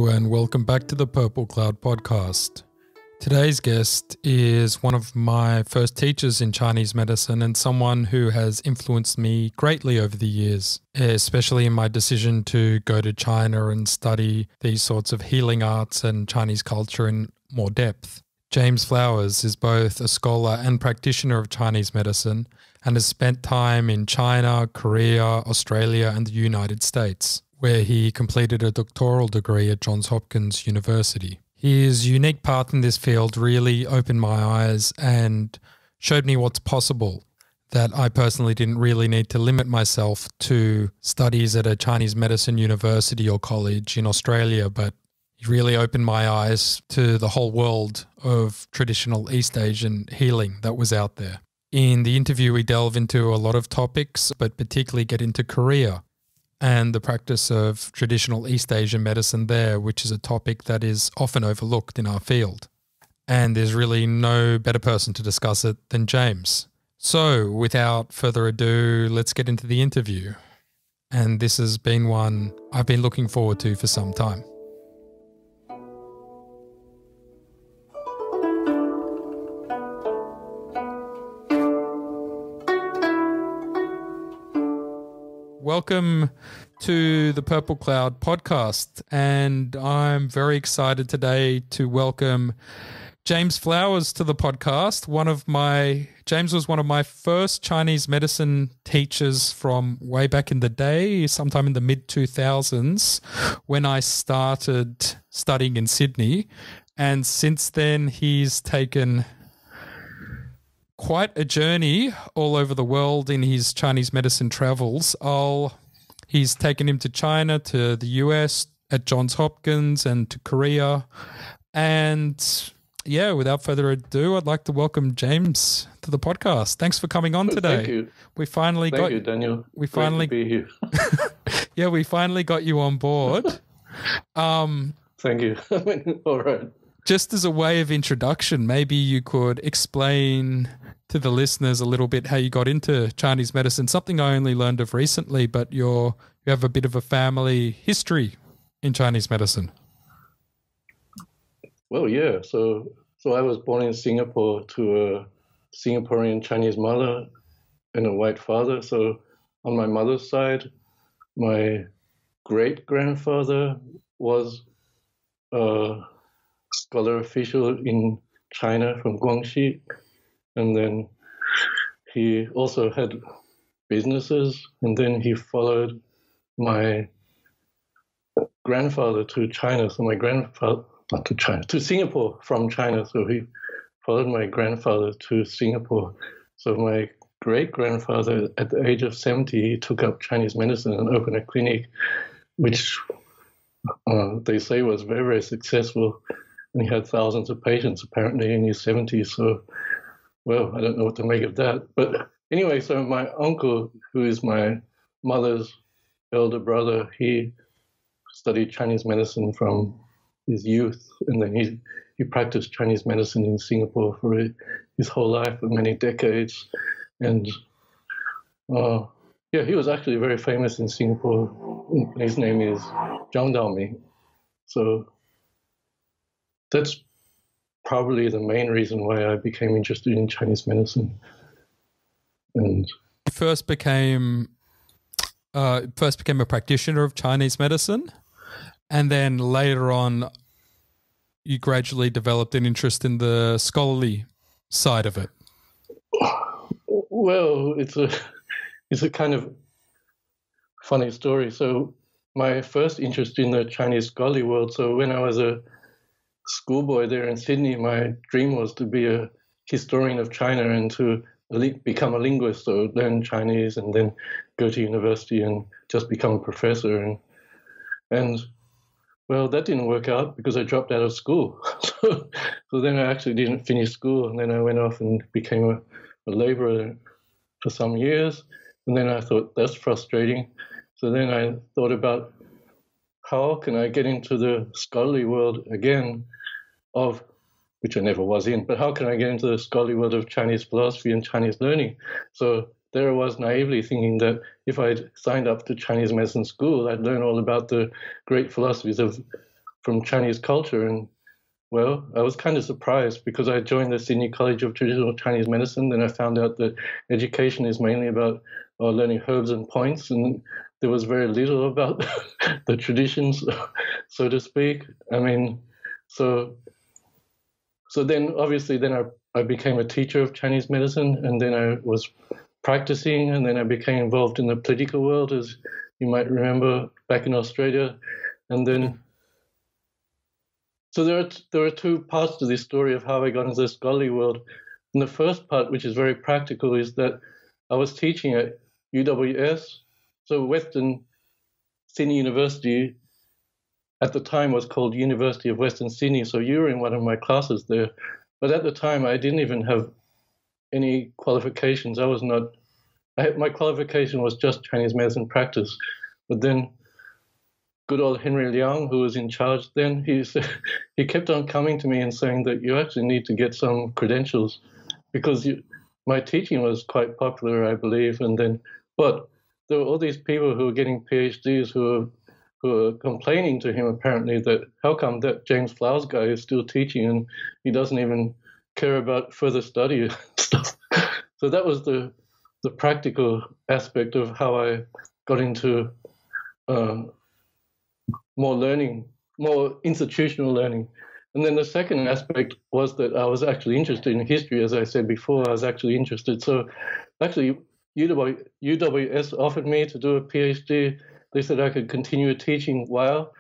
Hello and welcome back to the Purple Cloud podcast. Today's guest is one of my first teachers in Chinese medicine and someone who has influenced me greatly over the years, especially in my decision to go to China and study these sorts of healing arts and Chinese culture in more depth. James Flowers is both a scholar and practitioner of Chinese medicine and has spent time in China, Korea, Australia and the United States, where he completed a doctoral degree at Johns Hopkins University. His unique path in this field really opened my eyes and showed me what's possible, that I personally didn't really need to limit myself to studies at a Chinese medicine university or college in Australia, but he really opened my eyes to the whole world of traditional East Asian healing that was out there. In the interview, we delve into a lot of topics, but particularly get into Korea and the practice of traditional East Asian medicine there, which is a topic that is often overlooked in our field. And there's really no better person to discuss it than James. So without further ado, let's get into the interview. And this has been one I've been looking forward to for some time. Welcome to the Purple Cloud podcast, and I'm very excited today to welcome James Flowers to the podcast. James was one of my first Chinese medicine teachers from way back in the day, sometime in the mid-2000s, when I started studying in Sydney, and since then he's taken quite a journey all over the world in his Chinese medicine travels. He's taken him to China, to the US, at Johns Hopkins, and to Korea. And yeah, without further ado, I'd like to welcome James to the podcast. Thanks for coming on today. Thank you. Thank you, Daniel. We finally Great to be here. Yeah, we finally got you on board. Thank you. All right. Just as a way of introduction, maybe you could explain to the listeners a little bit how you got into Chinese medicine, something I only learned of recently, but you have a bit of a family history in Chinese medicine. Well, yeah. So I was born in Singapore to a Singaporean Chinese mother and a white father. So on my mother's side, my great-grandfather was a scholar official in China from Guangxi. And then he also had businesses, and then he followed my grandfather to China. So my grandfather, not to China, to Singapore from China. So he followed my grandfather to Singapore. So my great-grandfather, at the age of 70, he took up Chinese medicine and opened a clinic, which they say was very, very successful. And he had thousands of patients apparently in his 70s. So, well, I don't know what to make of that. But anyway, so my uncle, who is my mother's elder brother, he studied Chinese medicine from his youth. And then he practiced Chinese medicine in Singapore for his whole life, for many decades. And he was actually very famous in Singapore. His name is Zhang Daoming. So that's probably the main reason why I became interested in Chinese medicine. And First became a practitioner of Chinese medicine, and then later on you gradually developed an interest in the scholarly side of it. Well, it's a kind of funny story. So my first interest in the Chinese scholarly world, so when I was a schoolboy there in Sydney, my dream was to be a historian of China and to become a linguist, so learn Chinese and then go to university and just become a professor. And well, that didn't work out because I dropped out of school. So then I actually didn't finish school, and then I went off and became a laborer for some years. And then I thought, that's frustrating. So then I thought about how can I get into the scholarly world again which I never was in, but how can I get into the scholarly world of Chinese philosophy and Chinese learning? So there I was naively thinking that if I'd signed up to Chinese medicine school, I'd learn all about the great philosophies from Chinese culture. And well, I was kind of surprised because I joined the Sydney College of Traditional Chinese Medicine. Then I found out that education is mainly about learning herbs and points, and there was very little about the traditions, so to speak. I mean, so then obviously then I became a teacher of Chinese medicine, and then I was practicing, and then I became involved in the political world, as you might remember, back in Australia, and then. So there are two parts to this story of how I got into the scholarly world. And the first part, which is very practical, is that I was teaching at UWS, so Western Sydney University at the time was called University of Western Sydney, so you were in one of my classes there. But at the time, I didn't even have any qualifications. My qualification was just Chinese medicine practice. But then good old Henry Liang, who was in charge then, he kept on coming to me and saying that you actually need to get some credentials because my teaching was quite popular, I believe. But there were all these people who were getting PhDs who were complaining to him apparently that how come that James Flowers guy is still teaching and he doesn't even care about further study stuff. So that was the practical aspect of how I got into more learning, more institutional learning. And then the second aspect was that I was actually interested in history. As I said before, I was actually interested. So actually, UWS offered me to do a PhD. They said I could continue teaching while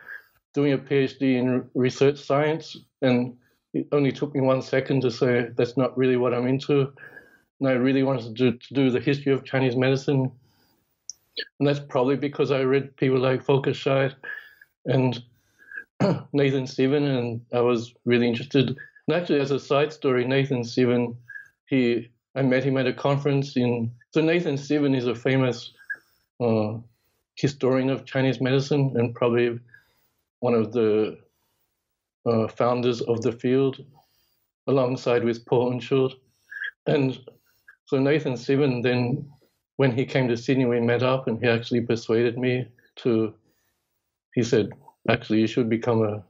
doing a PhD in research science. And it only took me 1 second to say that's not really what I'm into. And I really wanted to do the history of Chinese medicine. And that's probably because I read people like Volker Scheidt and Nathan Steven, and I was really interested. And actually, as a side story, Nathan Steven, I met him at a conference so Nathan Steven is a famous historian of Chinese medicine and probably one of the founders of the field, alongside with Paul Unschuld. And so Nathan Steven then, when he came to Sydney, we met up, and he actually persuaded me he said, actually, you should become a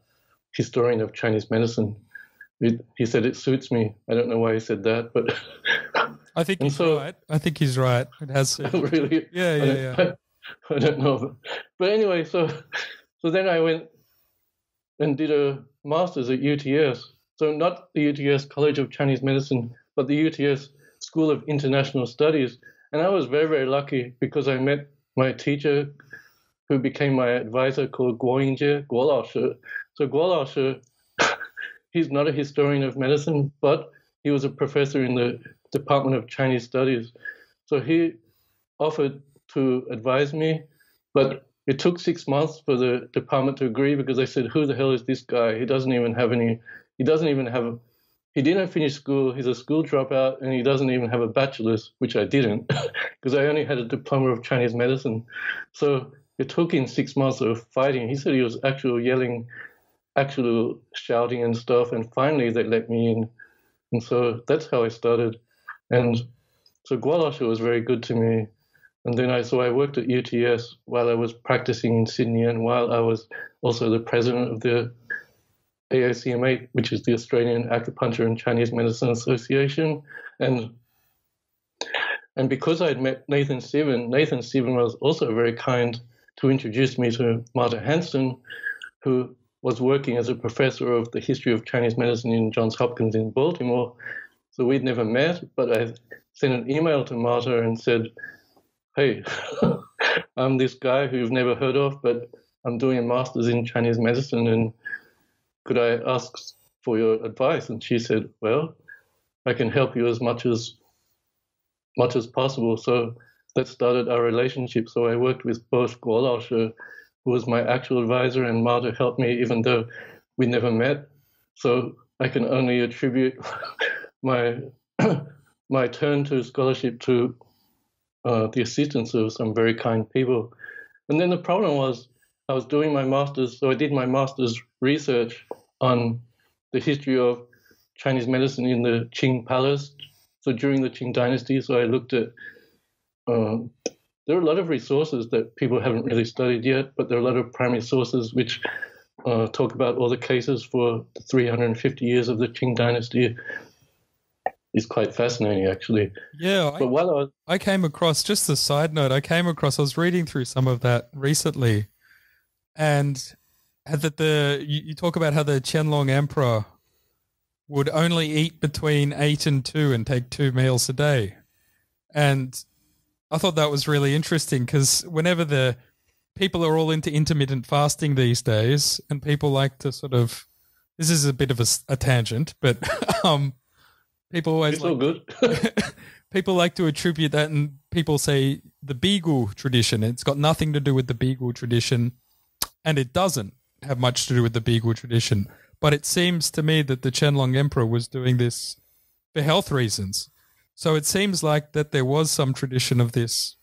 historian of Chinese medicine. He said, it suits me. I don't know why he said that, but... I think he's right. I think he's right. It has really? Yeah. I don't know. But anyway, so then I went and did a master's at UTS. So not the UTS College of Chinese Medicine, but the UTS School of International Studies. And I was very, very lucky because I met my teacher, who became my advisor, called Guo Lao Shi. So Guo Lao Shi, he's not a historian of medicine, but he was a professor in the Department of Chinese Studies. So he offered to advise me, but it took 6 months for the department to agree because they said, who the hell is this guy? He didn't finish school, he's a school dropout, and he doesn't even have a bachelor's, which I didn't, because I only had a diploma of Chinese medicine. So it took him 6 months of fighting. He said he was actually yelling, actually shouting and stuff, and finally they let me in. And so that's how I started. And so Guo Lao Shi was very good to me. And then I worked at UTS while I was practicing in Sydney, and while I was also the president of the AACMA, which is the Australian Acupuncture and Chinese Medicine Association. And because I'd met Nathan Steven was also very kind to introduce me to Marta Hansen, who was working as a professor of the history of Chinese medicine in Johns Hopkins in Baltimore. So we'd never met, but I sent an email to Marta and said, hey, I'm this guy who you've never heard of, but I'm doing a master's in Chinese medicine, and could I ask for your advice? And she said, well, I can help you as much as possible. So that started our relationship. So I worked with both Guo Lao Shi, who was my actual advisor, and Marta helped me, even though we never met. So I can only attribute my turn to scholarship to the assistance of some very kind people. And then the problem was I was doing my master's, so I did my master's research on the history of Chinese medicine in the Qing palace, so during the Qing dynasty. So I looked at, there are a lot of resources that people haven't really studied yet, but there are a lot of primary sources which talk about all the cases for the 350 years of the Qing dynasty is quite fascinating, actually. Yeah, but while I came across, just a side note, I was reading through some of that recently, and you talk about how the Qianlong emperor would only eat between 8 and 2 and take 2 meals a day. And I thought that was really interesting because whenever the people are all into intermittent fasting these days, and people like to sort of, this is a bit of a tangent, but people always it's all good. people like to attribute that, and people say the Bigu tradition. It's got nothing to do with the Bigu tradition, and it doesn't have much to do with the Bigu tradition. But it seems to me that the Qianlong emperor was doing this for health reasons. So it seems like that there was some tradition of this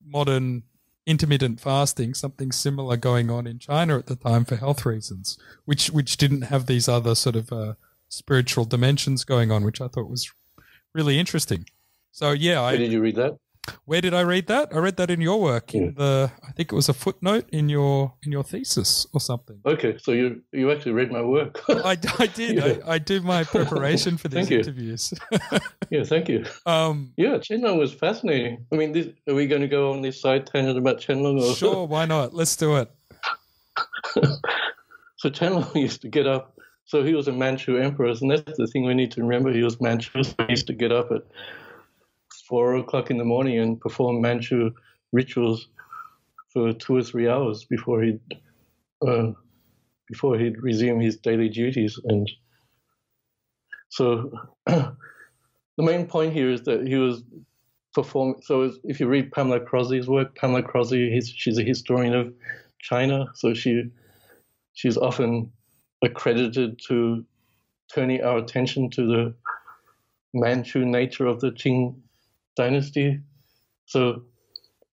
modern intermittent fasting, something similar going on in China at the time for health reasons, which didn't have these other sort of spiritual dimensions going on, which I thought was really interesting. So yeah, Where did you read that? Where did I read that? I read that in your work, in I think it was a footnote in your thesis or something. Okay, so you actually read my work. I did. Yeah. I do my preparation for these interviews. Yeah, thank you. Yeah, Qianlong was fascinating. I mean, are we going to go on this side tangent about Qianlong? Or? Sure, why not? Let's do it. So Qianlong used to get up. So he was a Manchu emperor, and that's the thing we need to remember. He was Manchu, so he used to get up at 4 o'clock in the morning and perform Manchu rituals for 2 or 3 hours before he'd resume his daily duties. And so the main point here is that he was performing. So if you read Pamela Crosby's work, Pamela Crosby, she's a historian of China, so she's often accredited to turning our attention to the Manchu nature of the Qing dynasty. So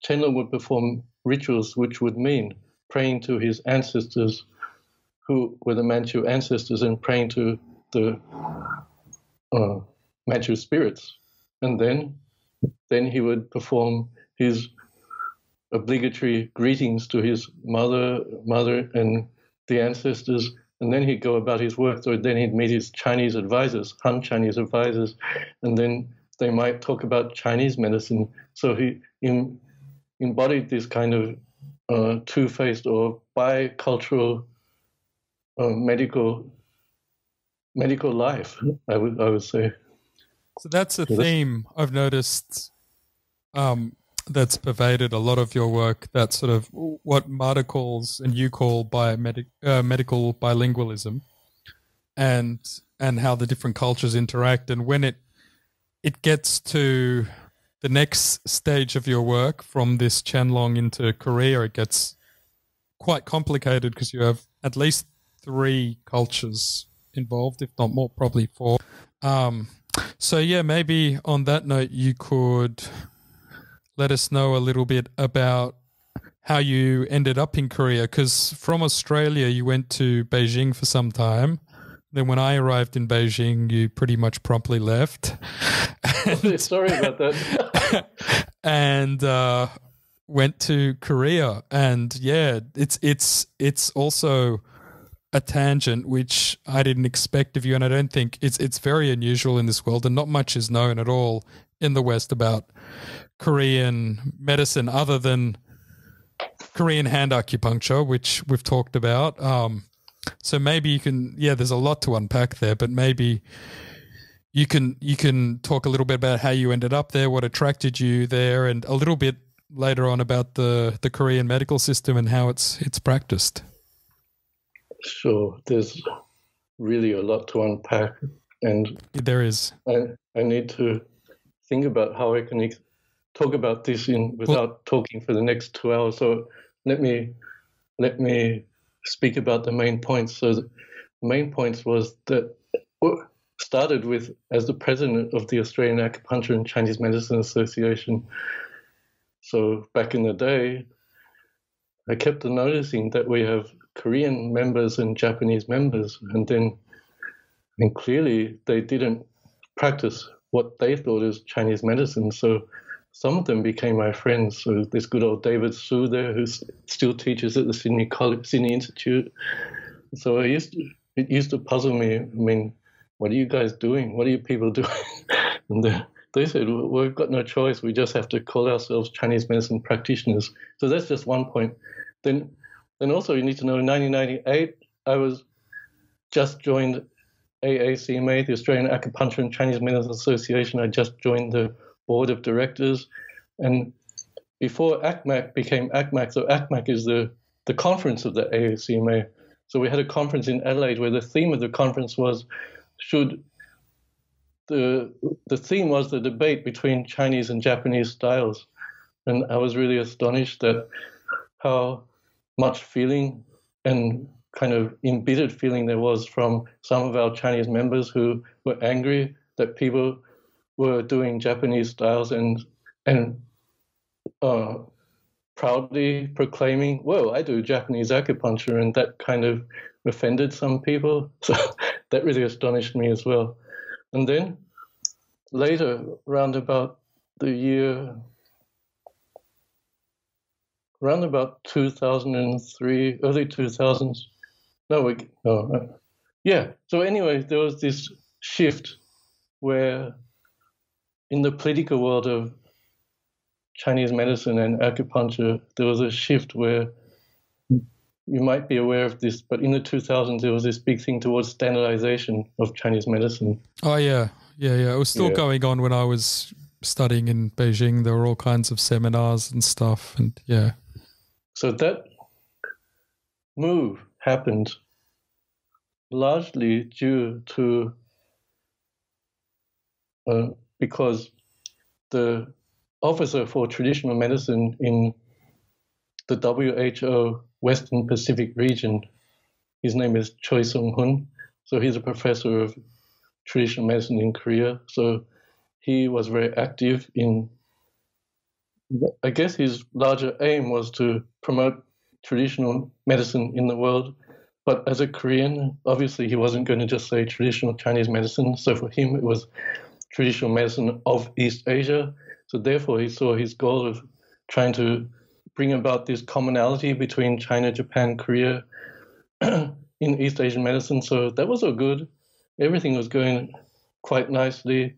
Qianlong would perform rituals which would mean praying to his ancestors, who were the Manchu ancestors, and praying to the Manchu spirits. And then he would perform his obligatory greetings to his mother and the ancestors, and then he'd go about his work. So then he'd meet his Chinese advisors, Han Chinese advisors, and then they might talk about Chinese medicine. So he embodied this kind of two-faced or bicultural medical life, I would say. So that's a theme I've noticed that's pervaded a lot of your work, that sort of what Marta calls and you call medical bilingualism, and how the different cultures interact. And when it gets to the next stage of your work from this Qianlong into Korea, it gets quite complicated because you have at least 3 cultures involved, if not more, probably 4. So yeah, maybe on that note, you could let us know a little bit about how you ended up in Korea, because from Australia, you went to Beijing for some time. Then when I arrived in Beijing, you pretty much promptly left. Sorry about that. And went to Korea. And yeah, it's also a tangent which I didn't expect of you, and I don't think it's very unusual in this world, and not much is known at all in the West about Korean medicine other than Korean hand acupuncture, which we've talked about. So maybe you can, there's a lot to unpack there, but maybe you can talk a little bit about how you ended up there, what attracted you there, and a little bit later on about the Korean medical system and how it's practiced. Sure. There's really a lot to unpack, and there is. I need to think about how I can talk about this without talking for the next 2 hours. So let me speak about the main points. So the main points was that started with, as the president of the Australian Acupuncture and Chinese Medicine Association. So back in the day, I kept noticing that we have Korean members and Japanese members, and clearly they didn't practice what they thought is Chinese medicine. So some of them became my friends. So this good old David Su there, who still teaches at the Sydney Institute, So it used to puzzle me. I mean, what are you guys doing? What are you people doing? And they said, well, we've got no choice. We just have to call ourselves Chinese medicine practitioners. So that's just one point. Then also you need to know in 1998, I was just joined AACMA, the Australian Acupuncture and Chinese Medicine Association. I just joined the board of directors. And before ACMAC became ACMAC, so ACMAC is the conference of the AACMA. So we had a conference in Adelaide where the theme of the conference was, the theme was the debate between Chinese and Japanese styles. And I was really astonished at how much feeling and kind of embittered feeling there was from some of our Chinese members who were angry that people were doing Japanese styles and proudly proclaiming, "Whoa, I do Japanese acupuncture," and that kind of offended some people. So that really astonished me as well. And then later, around about 2003, early 2000s. Yeah. So anyway, there was this shift where in the political world of Chinese medicine and acupuncture, there was a shift where you might be aware of this, but in the 2000s, there was this big thing towards standardization of Chinese medicine. Oh, yeah. It was still going on when I was studying in Beijing. There were all kinds of seminars and stuff. And so that move happened largely due to because the officer for traditional medicine in the WHO Western Pacific region, his name is Choi Sung-hun. So he's a professor of traditional medicine in Korea. So he was very active in, I guess his larger aim was to promote traditional medicine in the world. But as a Korean, obviously he wasn't going to just say traditional Chinese medicine. So for him, it was traditional medicine of East Asia. So therefore, he saw his goal of trying to bring about this commonality between China, Japan, Korea in East Asian medicine. So that was all good. Everything was going quite nicely.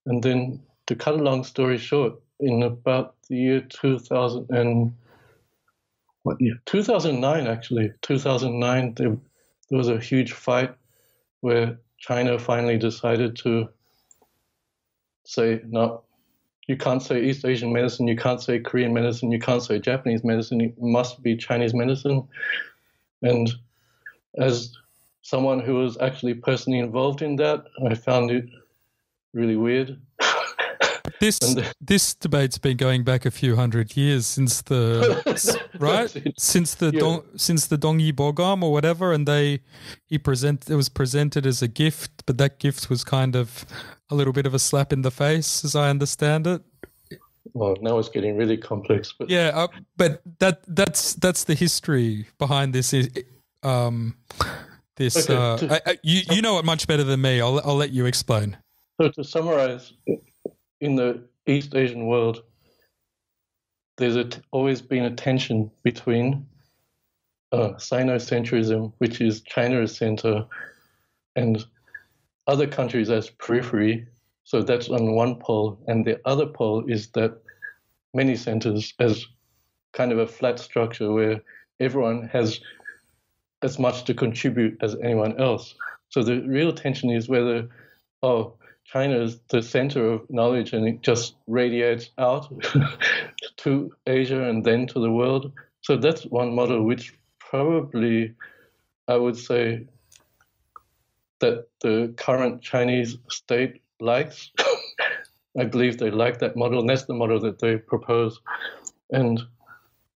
And then, to cut a long story short, in about the year 2009 actually, 2009, there was a huge fight where China finally decided to say, no, you can't say East Asian medicine, you can't say Korean medicine, you can't say Japanese medicine, it must be Chinese medicine. And as someone who was actually personally involved in that, I found it really weird. This debate's been going back a few hundred years since the since the Dongyi Bogam or whatever, and it was presented as a gift, but that gift was kind of a little bit of a slap in the face, as I understand it. Well, now it's getting really complex, but but that's the history behind this. You know it much better than me. I'll let you explain. So to summarize, in the East Asian world, there's always been a tension between Sinocentrism, which is China as center, and other countries as periphery. So that's on one pole. And the other pole is that many centers as kind of a flat structure where everyone has as much to contribute as anyone else. So the real tension is whether, China is the center of knowledge and it just radiates out to Asia and then to the world. So that's one model which probably I would say that the current Chinese state likes. I believe they like that model, and that's the model that they propose. And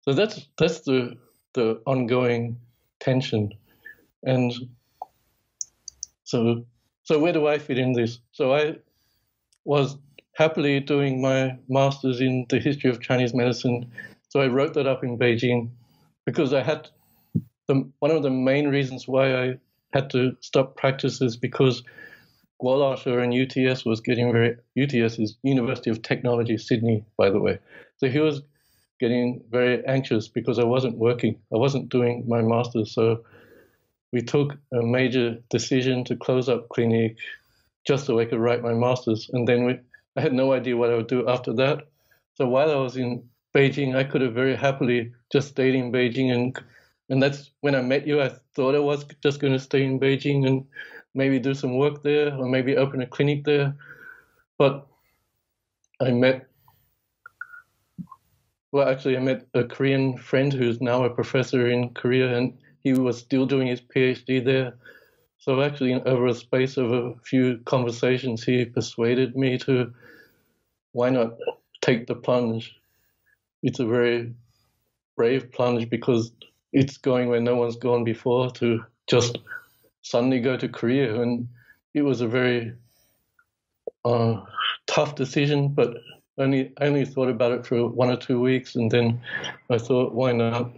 so that's the ongoing tension. And so where do I fit in this? So I was happily doing my master's in the history of Chinese medicine. So I wrote that up in Beijing because I had one of the main reasons why I had to stop practice is because Guolashe and UTS was UTS is University of Technology, Sydney, by the way. So he was getting very anxious because I wasn't working. I wasn't doing my master's. So we took a major decision to close up clinic just so I could write my master's. And then I had no idea what I would do after that. So while I was in Beijing, I could have very happily just stayed in Beijing. And that's when I met you. I thought I was just going to stay in Beijing and maybe do some work there or maybe open a clinic there. But I met a Korean friend who's now a professor in Korea, and he was still doing his PhD there. So actually, over a space of a few conversations, he persuaded me to, why not take the plunge? It's a very brave plunge because it's going where no one's gone before, to just suddenly go to Korea. And it was a very tough decision, but I only thought about it for 1 or 2 weeks, and then I thought, why not?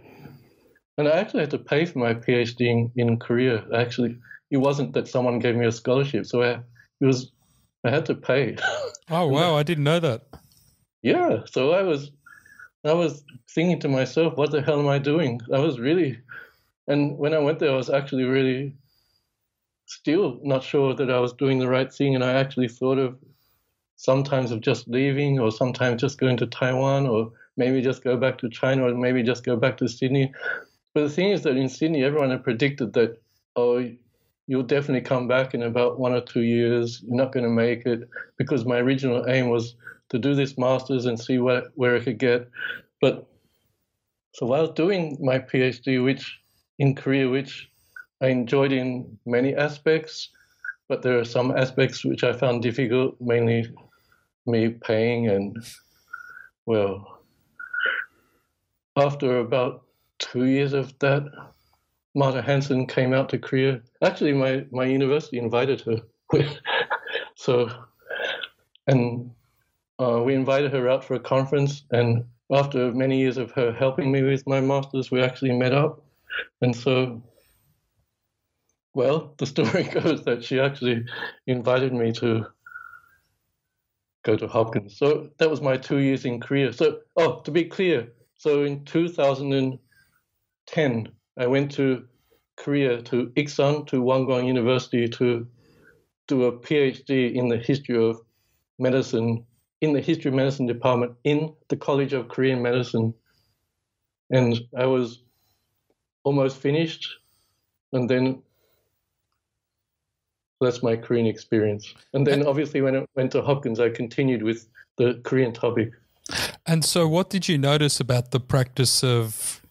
And I actually had to pay for my PhD in Korea. Actually, it wasn't that someone gave me a scholarship, so I had to pay. Oh wow, I didn't know that. Yeah, so I was thinking to myself, what the hell am I doing? And when I went there, I was actually really still not sure that I was doing the right thing, and I actually thought of sometimes of just leaving, or sometimes just going to Taiwan, or maybe just go back to China, or maybe just go back to Sydney. But the thing is that in Sydney, everyone had predicted that, oh, you'll definitely come back in about 1 or 2 years. You're not going to make it, because my original aim was to do this master's and see where I could get. But so while doing my PhD, in Korea, which I enjoyed in many aspects, but there are some aspects which I found difficult, mainly me paying. And, well, after about 2 years of that, Martha Hansen came out to Korea. Actually, my university invited her. We invited her out for a conference, and after many years of her helping me with my master's, we actually met up. And so, well, the story goes that she actually invited me to go to Hopkins. So that was my 2 years in Korea. So, to be clear, so in 2010, I went to Korea, to Iksan, to Wangwang University, to do a PhD in the history of medicine, in the history of medicine department in the College of Korean Medicine. And I was almost finished, and then that's my Korean experience. And then obviously when I went to Hopkins, I continued with the Korean topic. And so what did you notice about the practice of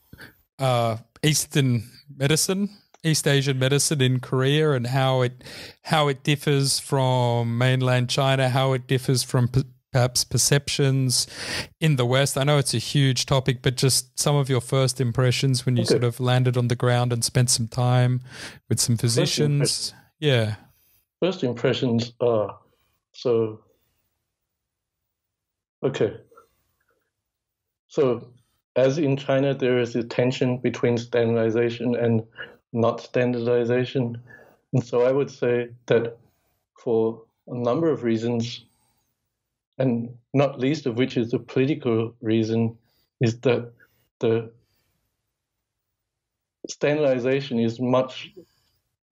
East Asian medicine in Korea, and how it differs from mainland China, how it differs from perhaps perceptions in the West? I know it's a huge topic, but just some of your first impressions when you sort of landed on the ground and spent some time with some physicians. Yeah. First impressions are, so as in China, there is a tension between standardization and not standardization. And so I would say that for a number of reasons, and not least of which is the political reason, is that the standardization is much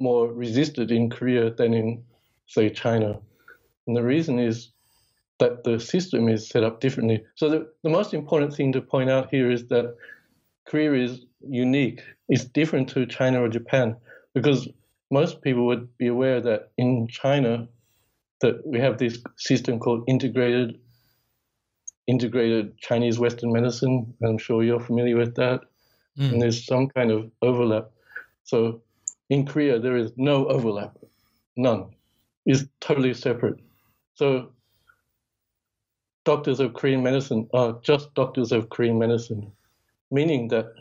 more resisted in Korea than in, say, China. And the reason is that the system is set up differently. So the most important thing to point out here is that Korea is unique. It's different to China or Japan, because most people would be aware that in China that we have this system called integrated Chinese Western medicine. I'm sure you're familiar with that. And there's some kind of overlap. So in Korea, there is no overlap, none. It's totally separate. So doctors of Korean medicine are just doctors of Korean medicine, meaning that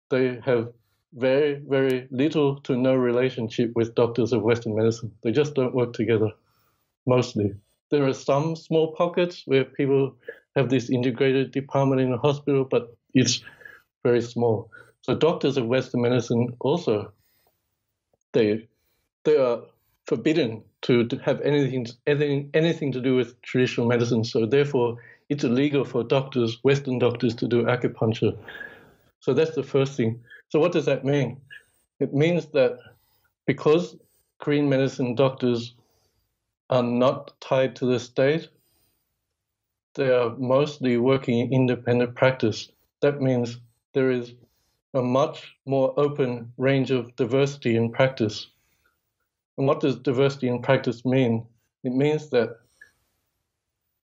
they have very, very little to no relationship with doctors of Western medicine. They just don't work together, mostly. There are some small pockets where people have this integrated department in a hospital, but it's very small. So doctors of Western medicine also, they are forbidden to have anything to do with traditional medicine. So therefore, it's illegal for doctors, Western doctors, to do acupuncture. So that's the first thing. So what does that mean? It means that because Korean medicine doctors are not tied to the state, they are mostly working in independent practice. That means there is a much more open range of diversity in practice. And what does diversity in practice mean? It means that,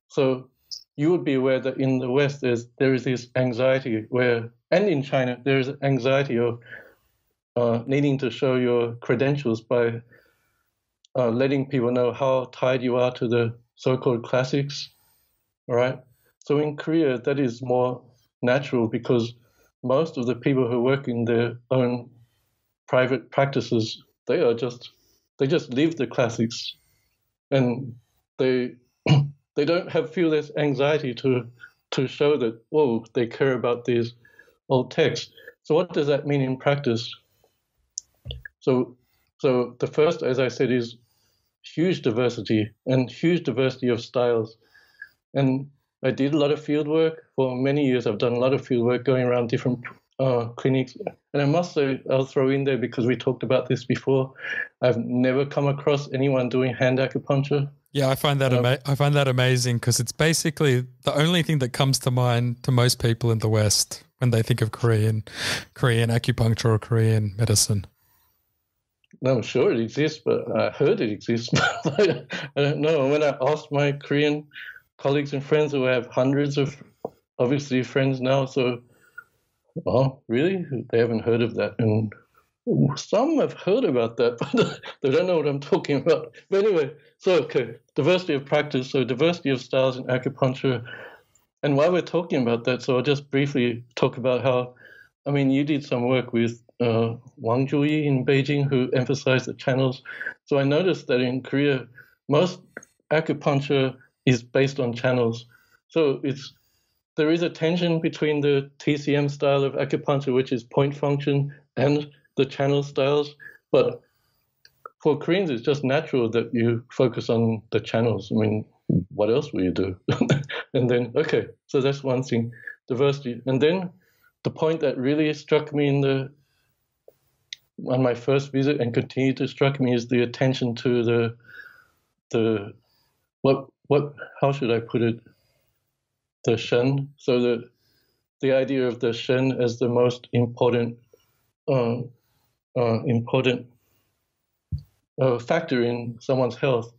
so you would be aware that in the West there is this anxiety where, and in China, there is anxiety of needing to show your credentials by letting people know how tied you are to the so-called classics, all right? So in Korea, that is more natural because most of the people who work in their own private practices, they just live the classics, and they don't feel this anxiety to show that, whoa, they care about these old texts. So what does that mean in practice? So the first, as I said, is huge diversity and huge diversity of styles. And I did a lot of field work for many years. I've done a lot of field work going around different clinics. And I must say, I'll throw in there because we talked about this before, I've never come across anyone doing hand acupuncture. Yeah, I find that I find that amazing because it's basically the only thing that comes to mind to most people in the West when they think of Korean acupuncture or Korean medicine. No, I'm sure it exists, but I heard it exists. I don't know. When I asked my Korean colleagues and friends, who have hundreds of, obviously, friends now, so, oh, really? They haven't heard of that. And some have heard about that, but they don't know what I'm talking about. But anyway, so, okay, diversity of practice, so diversity of styles in acupuncture. And while we're talking about that, so I'll just briefly talk about how, I mean, you did some work with Wang Juyi in Beijing, who emphasized the channels. So I noticed that in Korea, most acupuncture is based on channels. So there is a tension between the TCM style of acupuncture, which is point function, and the channel styles. But for Koreans, it's just natural that you focus on the channels. I mean, what else will you do? And then, okay, so that's one thing, diversity. And then the point that really struck me on my first visit and continued to struck me is the attention to how should I put it? The Shen. So the idea of the Shen as the most important factor in someone's health.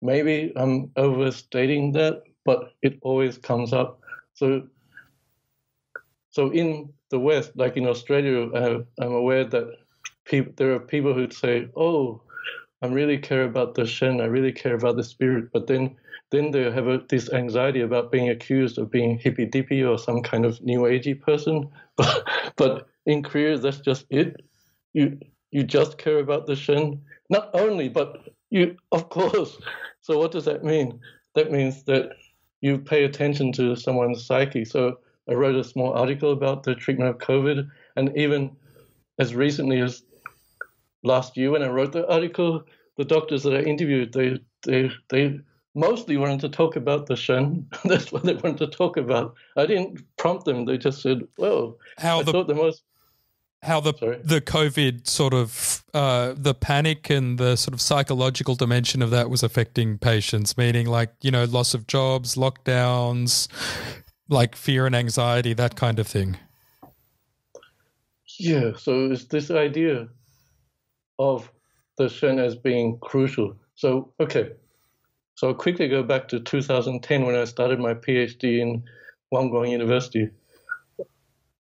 Maybe I'm overstating that, but it always comes up. So in the West, like in Australia, I'm aware that there are people who'd say, "Oh, I really care about the Shen, I really care about the spirit," but then they have this anxiety about being accused of being hippy-dippy or some kind of new agey person. But in Korea, that's just it. You just care about the Shen. Not only, but you, of course. So what does that mean? That means that you pay attention to someone's psyche. So I wrote a small article about the treatment of COVID, and even as recently as last year when I wrote the article, the doctors that I interviewed, they mostly wanted to talk about the Shen. That's what they wanted to talk about. I didn't prompt them. They just said, well, How the COVID sort of, the panic and the sort of psychological dimension of that was affecting patients, meaning like, loss of jobs, lockdowns, like fear and anxiety, that kind of thing. Yeah, so it's this idea of the Shen as being crucial. So, okay. So I'll quickly go back to 2010 when I started my PhD in Guangdong University.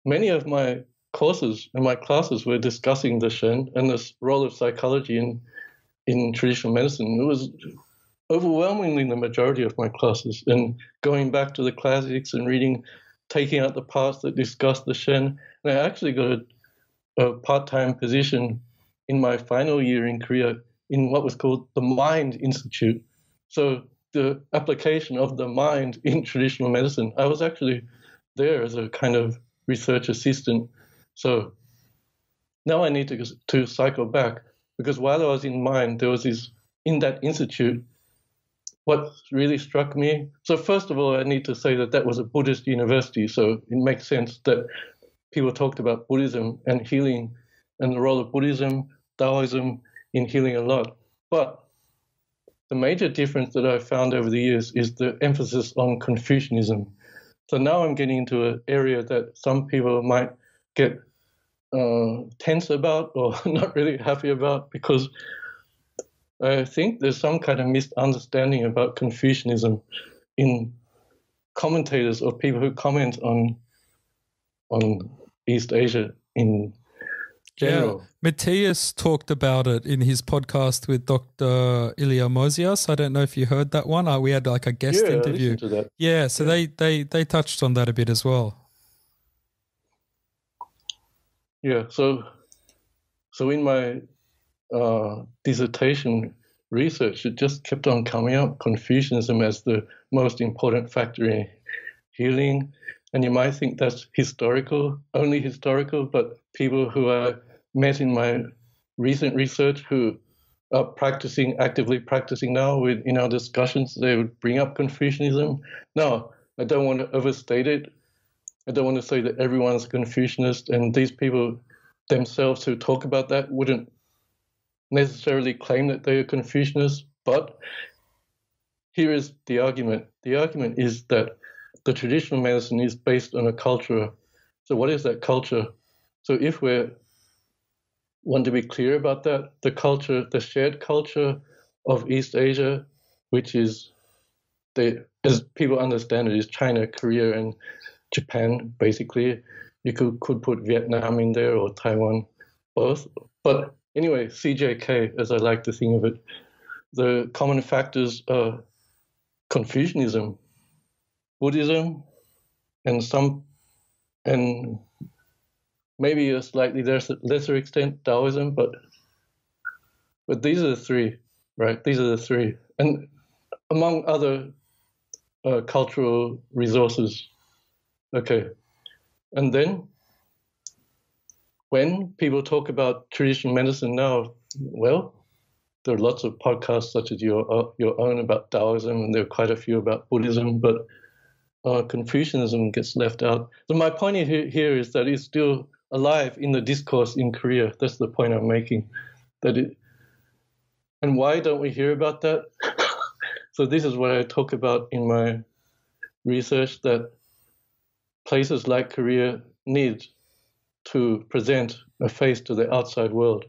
Many of my courses and my classes were discussing the Shen and the role of psychology in traditional medicine. It was overwhelmingly the majority of my classes, and going back to the classics and taking out the parts that discuss the Shen. And I actually got a part-time position in my final year in Korea in what was called the Mind Institute. So the application of the mind in traditional medicine. I was actually there as a kind of research assistant. So now I need to cycle back, because while I was in Mind, there was in that institute, what really struck me. So first of all, I need to say that was a Buddhist university. So it makes sense that people talked about Buddhism and healing and the role of Buddhism, Taoism in healing a lot. But the major difference that I've found over the years is the emphasis on Confucianism. So now I'm getting into an area that some people might get tense about or not really happy about, because I think there's some kind of misunderstanding about Confucianism in commentators or people who comment on East Asia in general. Yeah, Matthias talked about it in his podcast with Dr. Ilya Mozias. I don't know if you heard that one. We had like a guest interview. I listened to that. Yeah, so they touched on that a bit as well. Yeah, so in my dissertation research, it just kept on coming up, Confucianism as the most important factor in healing. And you might think that's only historical, but people who I met in my recent research who are actively practicing now in our discussions, they would bring up Confucianism. Now, I don't want to overstate it. I don't want to say that everyone's a Confucianist, and these people themselves who talk about that wouldn't necessarily claim that they are Confucianists, but here is the argument. The argument is that the traditional medicine is based on a culture. So what is that culture? So if we want to be clear about that, the shared culture of East Asia, which is, as people understand it, is China, Korea, and Japan, basically. You could put Vietnam in there or Taiwan, both. But anyway, CJK, as I like to think of it, the common factors are Confucianism, Buddhism, and maybe a slightly lesser extent Taoism, but these are the three, right? These are the three, and among other cultural resources. Okay, and then when people talk about traditional medicine now, well, there are lots of podcasts such as your own about Taoism, and there are quite a few about Buddhism, but Confucianism gets left out. So my point here is that it's still alive in the discourse in Korea. That's the point I'm making. And why don't we hear about that? So this is what I talk about in my research, that places like Korea need to present a face to the outside world.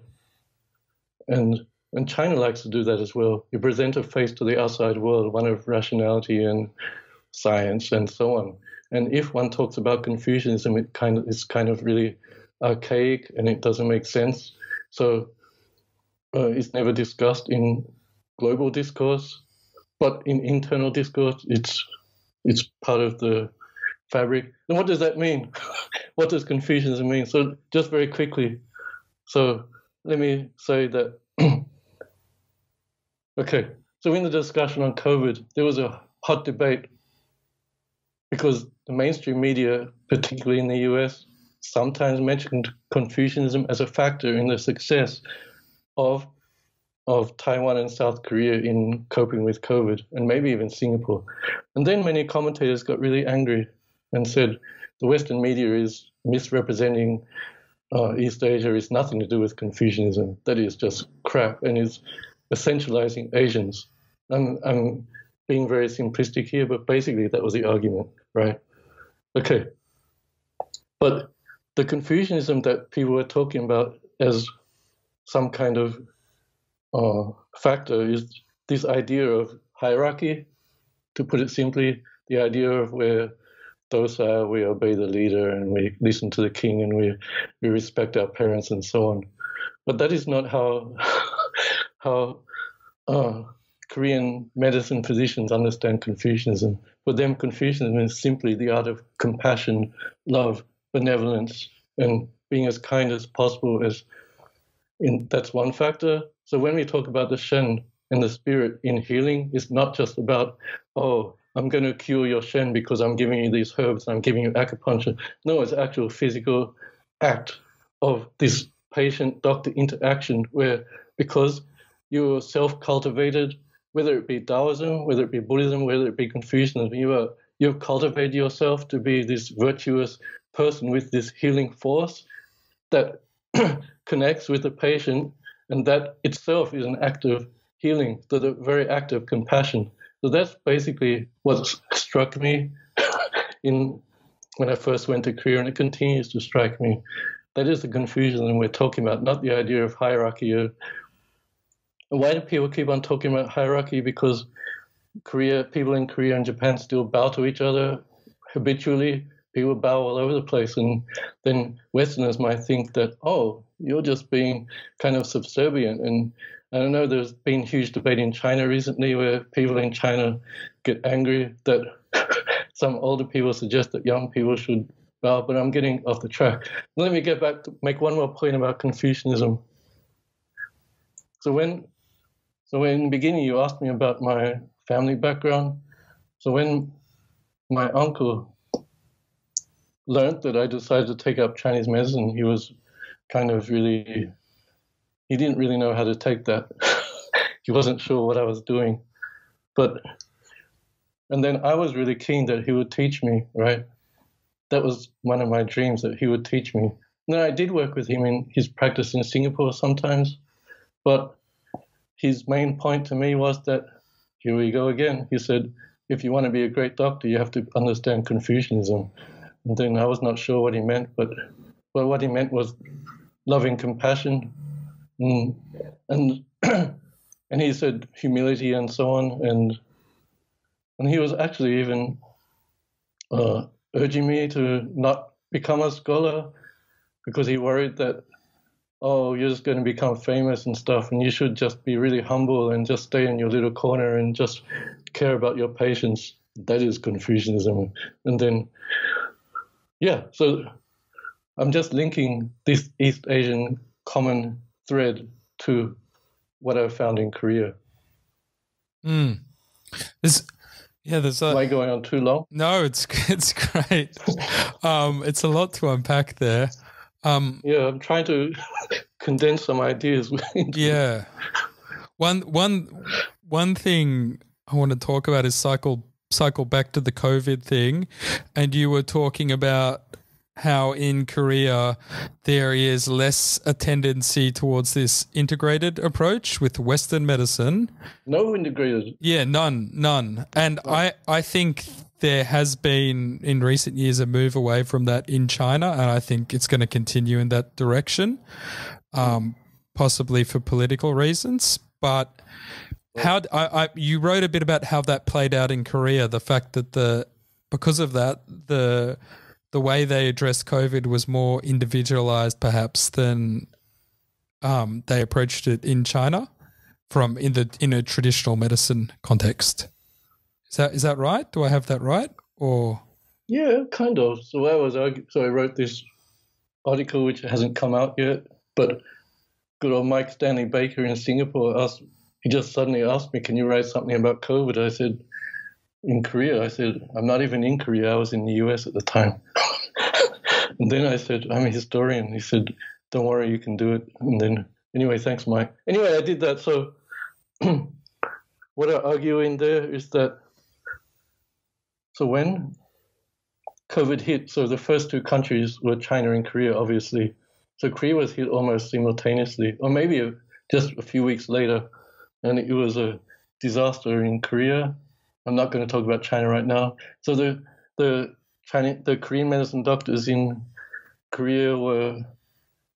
And China likes to do that as well. You present a face to the outside world, one of rationality and science and so on. And if one talks about Confucianism, it's kind of really archaic and it doesn't make sense. So it's never discussed in global discourse, but in internal discourse, it's part of the fabric. And what does that mean? What does Confucianism mean? So just very quickly, so let me say that, okay, so in the discussion on COVID, there was a hot debate because the mainstream media, particularly in the US, sometimes mentioned Confucianism as a factor in the success of Taiwan and South Korea in coping with COVID, and maybe even Singapore. And then many commentators got really angry and said the Western media is misrepresenting East Asia. Is nothing to do with Confucianism. That is just crap and is essentializing Asians. I'm being very simplistic here, but basically that was the argument, right? Okay. But the Confucianism that people were talking about as some kind of factor is this idea of hierarchy, to put it simply, the idea of where docile, we obey the leader and we listen to the king and we respect our parents and so on. But that is not how Korean medicine physicians understand Confucianism. For them, Confucianism is simply the art of compassion, love, benevolence, and being as kind as possible. That's one factor. So when we talk about the Shen and the spirit in healing, it's not just about, oh, I'm going to cure your Shen because I'm giving you these herbs and I'm giving you acupuncture. No, it's actual physical act of this patient-doctor interaction where, because you're self-cultivated, whether it be Taoism, whether it be Buddhism, whether it be Confucianism, you've cultivated yourself to be this virtuous person with this healing force that connects with the patient And that itself is an act of healing, so the very act of compassion. So that's basically what struck me in when I first went to Korea, and it continues to strike me. That is the Confucianism we're talking about, not the idea of hierarchy. Why do people keep on talking about hierarchy? Because people in Korea and Japan still bow to each other habitually. People bow all over the place, and then Westerners might think that, oh, you're just being kind of subservient. And I don't know, there's been huge debate in China recently where people in China get angry that some older people suggest that young people should bow, but I'm getting off the track. Let me get back to make one more point about Confucianism. So in the beginning you asked me about my family background. So when my uncle learned that I decided to take up Chinese medicine, he was kind of he didn't really know how to take that. He wasn't sure what I was doing. And then I was really keen that he would teach me, right? That was one of my dreams, that he would teach me. And then I did work with him in his practice in Singapore sometimes, but his main point to me was that, here we go again, he said, if you want to be a great doctor, you have to understand Confucianism. And then I was not sure what he meant, but what he meant was loving compassion, and he said humility and so on, and he was actually even urging me to not become a scholar because he worried that, oh, you're just going to become famous and stuff, and you should just be really humble and just stay in your little corner and just care about your patients. That is Confucianism. And then, yeah, so I'm just linking this East Asian common thread to what I found in Korea. Am I going on too long? No, it's great. It's a lot to unpack there. I'm trying to condense some ideas. Yeah. One thing I want to talk about is cycle back to the COVID thing, and you were talking about how in Korea there is less a tendency towards this integrated approach with Western medicine. No integrated. Yeah, none. And I think there has been in recent years a move away from that in China, and I think it's going to continue in that direction, possibly for political reasons. But you wrote a bit about how that played out in Korea, the fact that because of that, the way they addressed COVID was more individualized perhaps than they approached it in China in a traditional medicine context. Is that right? Do I have that right? Or yeah, kind of. So I wrote this article which hasn't come out yet, but good old Mike Stanley Baker in Singapore he just suddenly asked me, can you write something about COVID? I said, in Korea? I said, I'm not even in Korea. I was in the US at the time. And then I said, I'm a historian. He said, don't worry, you can do it. And then, anyway, thanks, Mike. Anyway, I did that. So what I argue in there is that, so when COVID hit, so the first two countries were China and Korea, obviously. So Korea was hit almost simultaneously, or maybe just a few weeks later. And it was a disaster in Korea. I'm not going to talk about China right now. So the Korean medicine doctors in Korea were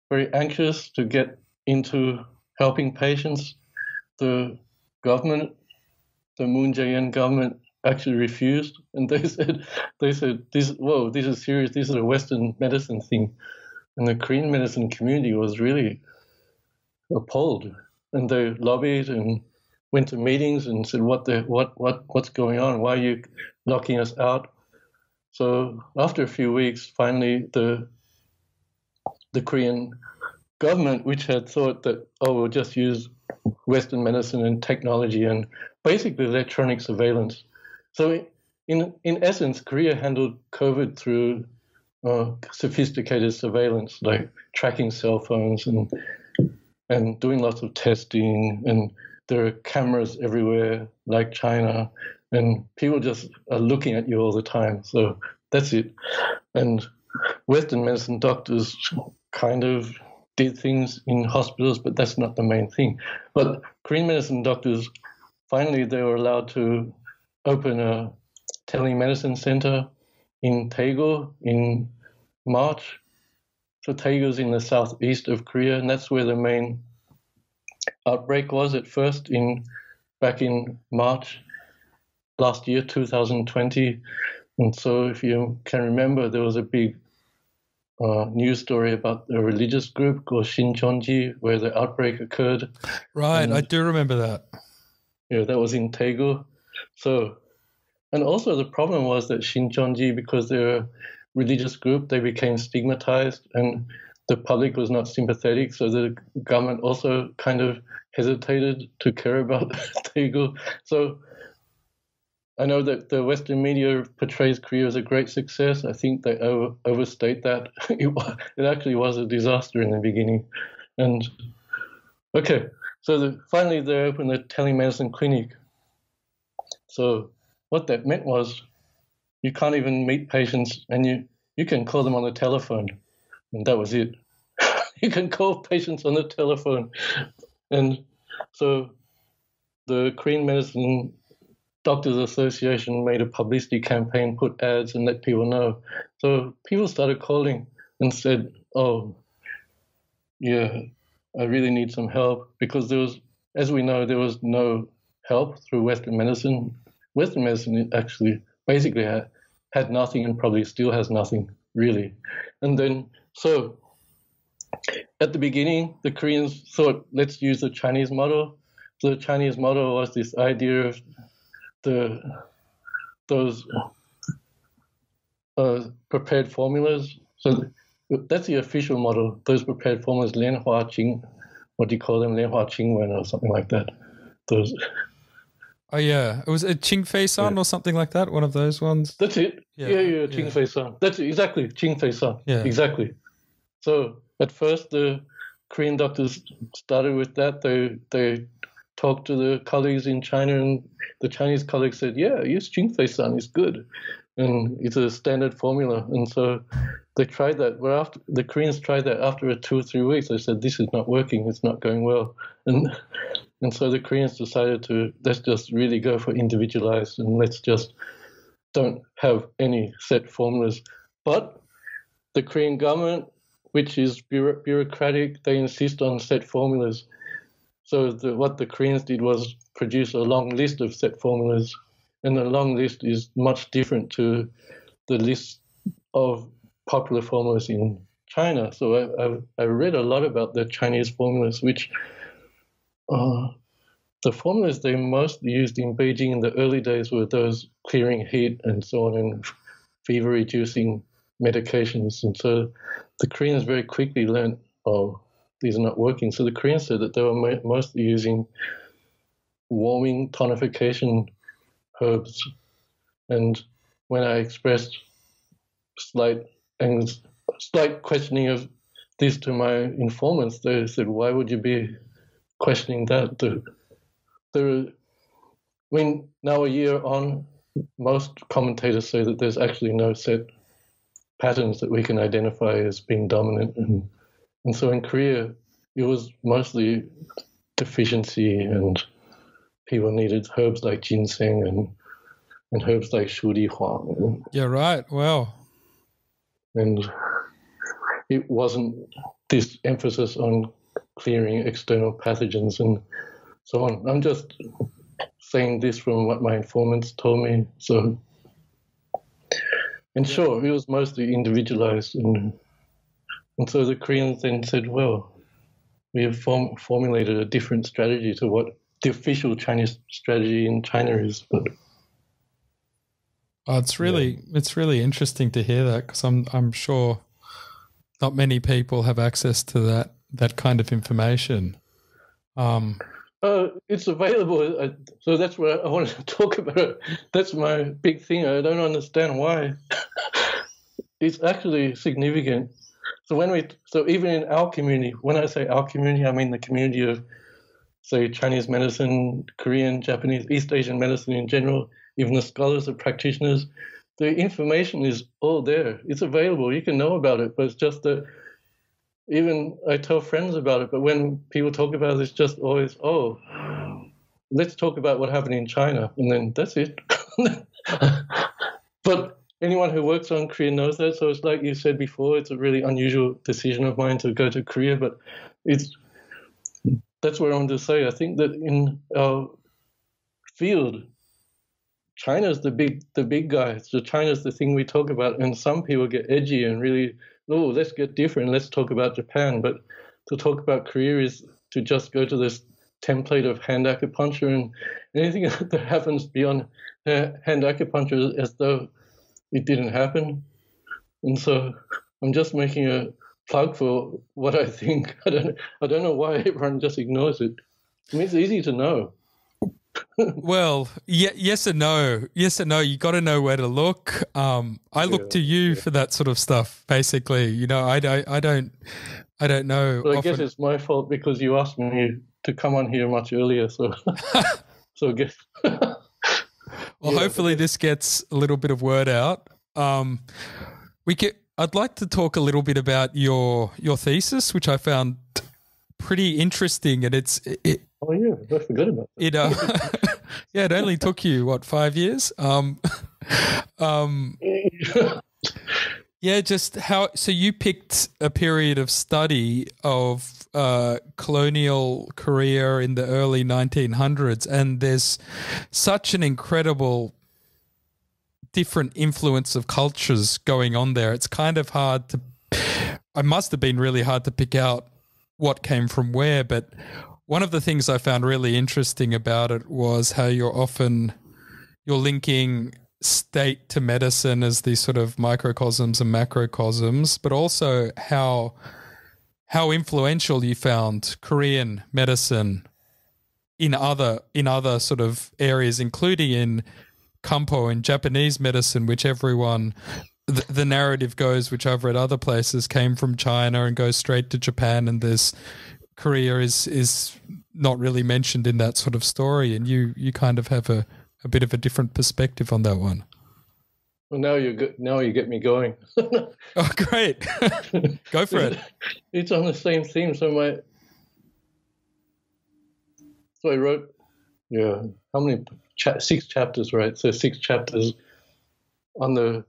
very anxious to get into helping patients. The government, the Moon Jae-in government, actually refused, and they said, this is serious. This is a Western medicine thing, and the Korean medicine community was really appalled, and they lobbied and went to meetings and said, what's going on? Why are you knocking us out? So after a few weeks, finally the Korean government, which had thought that, we'll just use Western medicine and technology and basically electronic surveillance. So in essence, Korea handled COVID through sophisticated surveillance, like tracking cell phones and doing lots of testing, and there are cameras everywhere, like China, and people just are looking at you all the time. So that's it. And Western medicine doctors kind of did things in hospitals, but that's not the main thing. But Korean medicine doctors, finally, they were allowed to open a telemedicine center in Daegu in March. So Daegu's in the southeast of Korea, and that's where the main outbreak was at first, back in March last year, 2020. And so if you can remember, there was a big news story about a religious group called Shin where the outbreak occurred. Right, and I do remember that. Yeah, that was in Daegu. So, and also the problem was that Shin because they're a religious group, they became stigmatized and the public was not sympathetic. So the government also kind of hesitated to care about Daegu. So I know that the Western media portrays Korea as a great success. I think they overstate that. It actually was a disaster in the beginning. And okay, so finally they opened a telemedicine clinic. So what that meant was you can't even meet patients, and you can call them on the telephone, and that was it. You can call patients on the telephone. And so the Korean Medicine Doctors Association made a publicity campaign, put ads, and let people know. So people started calling and said, oh, yeah, I really need some help, because there was, as we know, there was no help through Western medicine. Western medicine actually basically had nothing and probably still has nothing, really. And then, so at the beginning, the Koreans thought, let's use the Chinese model. So the Chinese model was this idea of those prepared formulas. So that's the official model. Those prepared formulas, Lianhua Qing, what do you call them? Lianhua Qingwen or something like that. Those. Oh yeah, it was a Qing Fei San or something like that. One of those ones. That's it. Yeah, Qing Fei San. That's it, exactly Qing Fei San. Yeah, exactly. So at first the Korean doctors started with that. They talked to the colleagues in China, and the Chinese colleagues said, yeah, use Qing Fei San, it's good. And it's a standard formula. And so they tried that. Well, after the Koreans tried that, after 2 or 3 weeks, they said, this is not working, it's not going well. And so the Koreans decided let's just really go for individualized, and let's just don't have any set formulas. But the Korean government, which is bureaucratic, they insist on set formulas. So what the Koreans did was produce a long list of set formulas, and the long list is much different to the list of popular formulas in China. So I read a lot about the Chinese formulas, which the formulas they mostly used in Beijing in the early days were those clearing heat and so on, and fever-reducing medications. And so the Koreans very quickly learned, oh, these are not working. So the Koreans said that they were mostly using warming tonification herbs. And when I expressed slight questioning of this to my informants, they said, why would you be questioning that? Now a year on, most commentators say that there's actually no set patterns that we can identify as being dominant. And so in Korea, it was mostly deficiency, and people needed herbs like ginseng and herbs like shurihua. Yeah, right. Wow. And it wasn't this emphasis on clearing external pathogens and so on. I'm just saying this from what my informants told me. So, and sure, it was mostly individualized, and so the Koreans then said, well, we have formulated a different strategy to what the official Chinese strategy in China is. But it's really interesting to hear that, because I'm sure not many people have access to that kind of information. It's available, so that's what I wanted to talk about. That's my big thing. I don't understand why. It's actually significant. So even in our community, when I say our community, I mean the community of, say, Chinese medicine, Korean, Japanese, East Asian medicine in general, even the scholars, the practitioners, the information is all there. It's available. You can know about it, but it's just that even I tell friends about it, but when people talk about it, it's just always, oh, let's talk about what happened in China, and then that's it. But anyone who works on Korea knows that. So it's like you said before, it's a really unusual decision of mine to go to Korea, but that's what I want to say. I think that in our field, China's the big guy. So China's the thing we talk about, and some people get edgy and really, oh, let's get different. Let's talk about Japan. But to talk about Korea is to just go to this template of hand acupuncture, and anything that happens beyond hand acupuncture as though it didn't happen. And so I'm just making a plug for what I think. I don't know why everyone just ignores it. I mean, it's easy to know. Well, yes and no. Yes and no. You got to know where to look. I look to you for that sort of stuff. Basically, you know, I don't know. But I guess it's my fault because you asked me to come on here much earlier. So, I guess. Well, hopefully this gets a little bit of word out. I'd like to talk a little bit about your thesis, which I found pretty interesting, and oh yeah, I forgot about that. It only took you 5 years? Yeah, just how. So you picked a period of study of colonial Korea in the early 1900s, and there's such an incredible different influence of cultures going on there. It's kind of hard to. I must have been really hard to pick out what came from where, but one of the things I found really interesting about it was how you're linking state to medicine as these sort of microcosms and macrocosms, but also how influential you found Korean medicine in other sort of areas, including in Kampo and Japanese medicine, which everyone, the narrative goes, which I've read other places, came from China and goes straight to Japan, and Korea is not really mentioned in that sort of story, and you kind of have a bit of a different perspective on that one. Well, now you get me going. Oh, great. Go for it. It's on the same theme. So I wrote, how many 6 chapters, right? So 6 chapters on the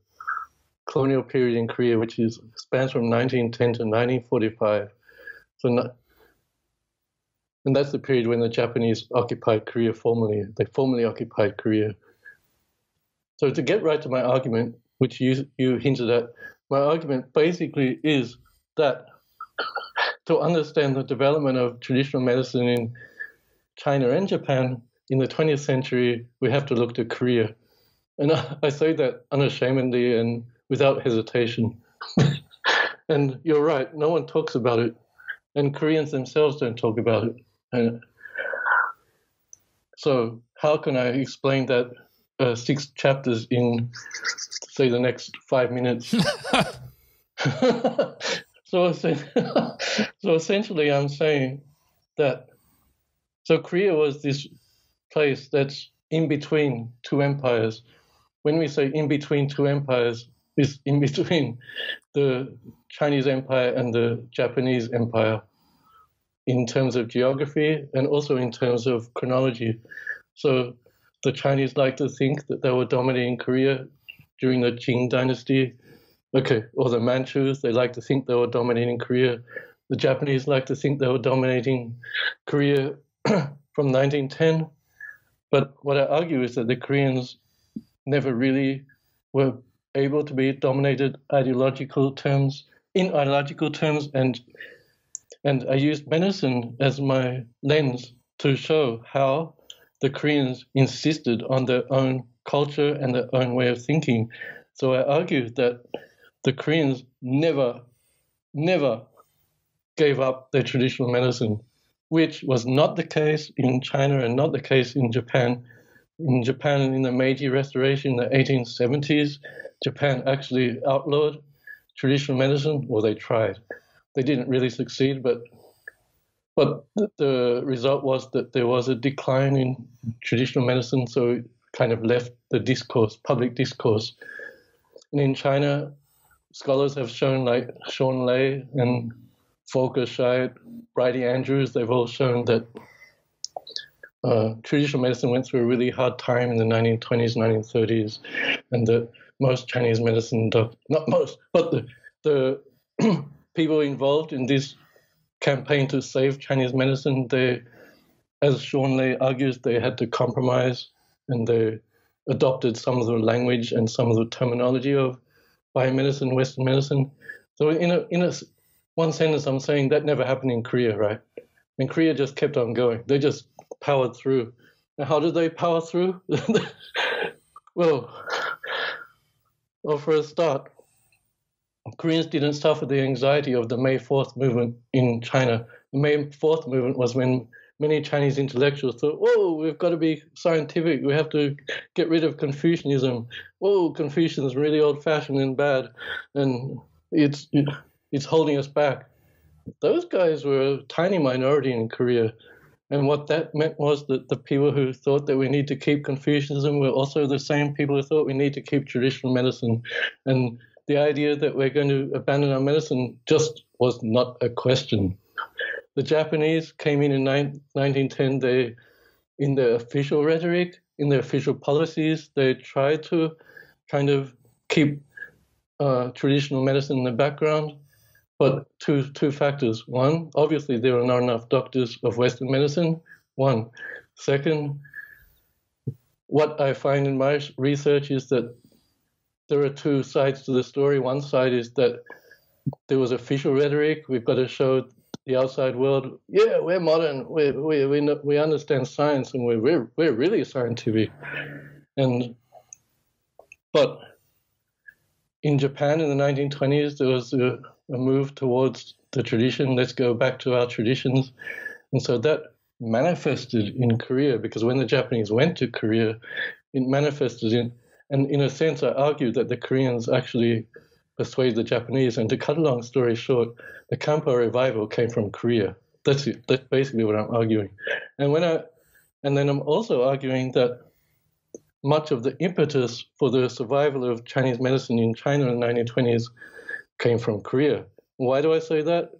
colonial period in Korea, which spans from 1910 to 1945. And that's the period when the Japanese occupied Korea formally. They formally occupied Korea. So to get right to my argument, which you hinted at, my argument basically is that to understand the development of traditional medicine in China and Japan in the 20th century, we have to look to Korea. And I say that unashamedly and without hesitation. And you're right, no one talks about it. And Koreans themselves don't talk about it. So how can I explain that 6 chapters in, say, the next 5 minutes? So essentially I'm saying that Korea was this place that's in between 2 empires. When we say in between 2 empires, it's in between the Chinese Empire and the Japanese Empire, in terms of geography and also in terms of chronology. So the Chinese like to think that they were dominating Korea during the Qing dynasty, or the Manchus, they like to think they were dominating Korea. The Japanese like to think they were dominating Korea from 1910. But what I argue is that the Koreans never really were able to be dominated in ideological terms, and I used medicine as my lens to show how the Koreans insisted on their own culture and their own way of thinking. So I argued that the Koreans never gave up their traditional medicine, which was not the case in China and not the case in Japan. In Japan, in the Meiji Restoration in the 1870s, Japan actually outlawed traditional medicine, or they tried. They didn't really succeed, but the result was that there was a decline in traditional medicine, so it kind of left the public discourse. And in China, scholars have shown, like Sean Lay and Volker Scheidt, Bridie Andrews, they've all shown that traditional medicine went through a really hard time in the 1920s, 1930s, and that most Chinese medicine, not most, but the people involved in this campaign to save Chinese medicine, they, as Sean Lei argues, they had to compromise, and they adopted some of the language and some of the terminology of biomedicine, Western medicine. So in a one sentence, I'm saying that never happened in Korea, right? And Korea just kept on going. They just powered through. And how did they power through? Well, for a start, Koreans didn't suffer the anxiety of the May 4th movement in China. The May 4th movement was when many Chinese intellectuals thought, whoa, we've got to be scientific. We have to get rid of Confucianism. Whoa, Confucianism is really old-fashioned and bad, and it's holding us back. Those guys were a tiny minority in Korea. And what that meant was that the people who thought that we need to keep Confucianism were also the same people who thought we need to keep traditional medicine. And the idea that we're going to abandon our medicine just was not a question. The Japanese came in 1910. They, in their official rhetoric, in their official policies, they tried to kind of keep traditional medicine in the background. But two factors. One, obviously there are not enough doctors of Western medicine. One. Second, what I find in my research is that there are two sides to the story. One side is that there was official rhetoric. We've got to show the outside world, yeah, we're modern. We understand science, and we're really scientific. But in Japan in the 1920s, there was a move towards the tradition. Let's go back to our traditions. And so that manifested in Korea, because when the Japanese went to Korea, it manifested and in a sense, I argue that the Koreans actually persuaded the Japanese. And to cut a long story short, the Kampo revival came from Korea. That's it. That's basically what I'm arguing. And then I'm also arguing that much of the impetus for the survival of Chinese medicine in China in the 1920s came from Korea. Why do I say that?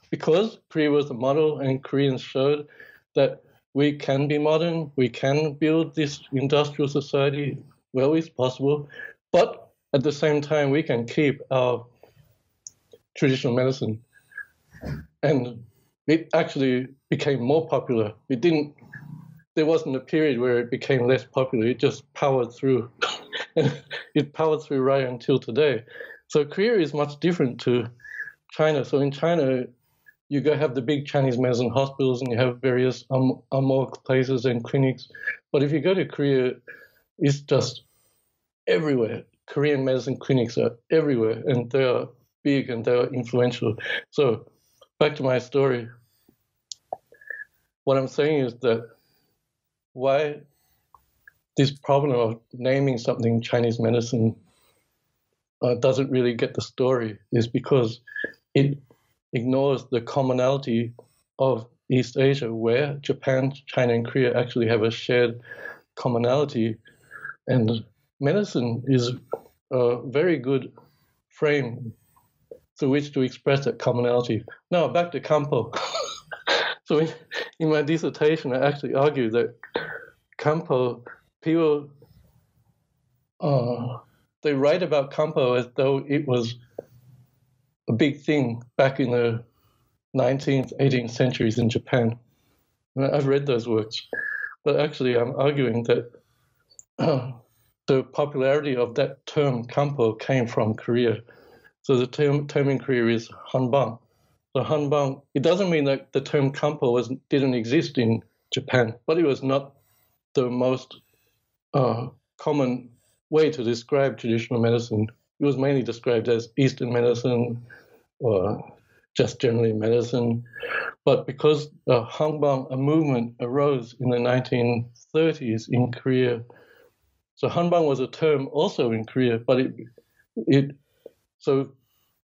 Because Korea was the model, and Koreans showed that we can be modern, we can build this industrial society well as possible, but at the same time we can keep our traditional medicine. And it actually became more popular. There wasn't a period where it became less popular. It just powered through. And it powered through right until today. So Korea is much different to China. So in China, you go have the big Chinese medicine hospitals, and you have various amok places and clinics. But if you go to Korea, it's just everywhere. Korean medicine clinics are everywhere, and they are big and they are influential. So back to my story. What I'm saying is that why this problem of naming something Chinese medicine doesn't really get the story is because it ignores the commonality of East Asia, where Japan, China, and Korea actually have a shared commonality. And medicine is a very good frame through which to express that commonality. Now, back to Kampo. So in my dissertation, I actually argue that Kampo, people, they write about Kampo as though it was a big thing back in the 19th, 18th centuries in Japan. I've read those works, but actually I'm arguing that the popularity of that term Kampo came from Korea. So the term in Korea is hanbang. So hanbang, it doesn't mean that the term Kampo didn't exist in Japan, but it was not the most common way to describe traditional medicine. It was mainly described as Eastern medicine or just generally medicine. But because hanbang, a movement arose in the 1930s in Korea, so hanbang was a term also in Korea, but so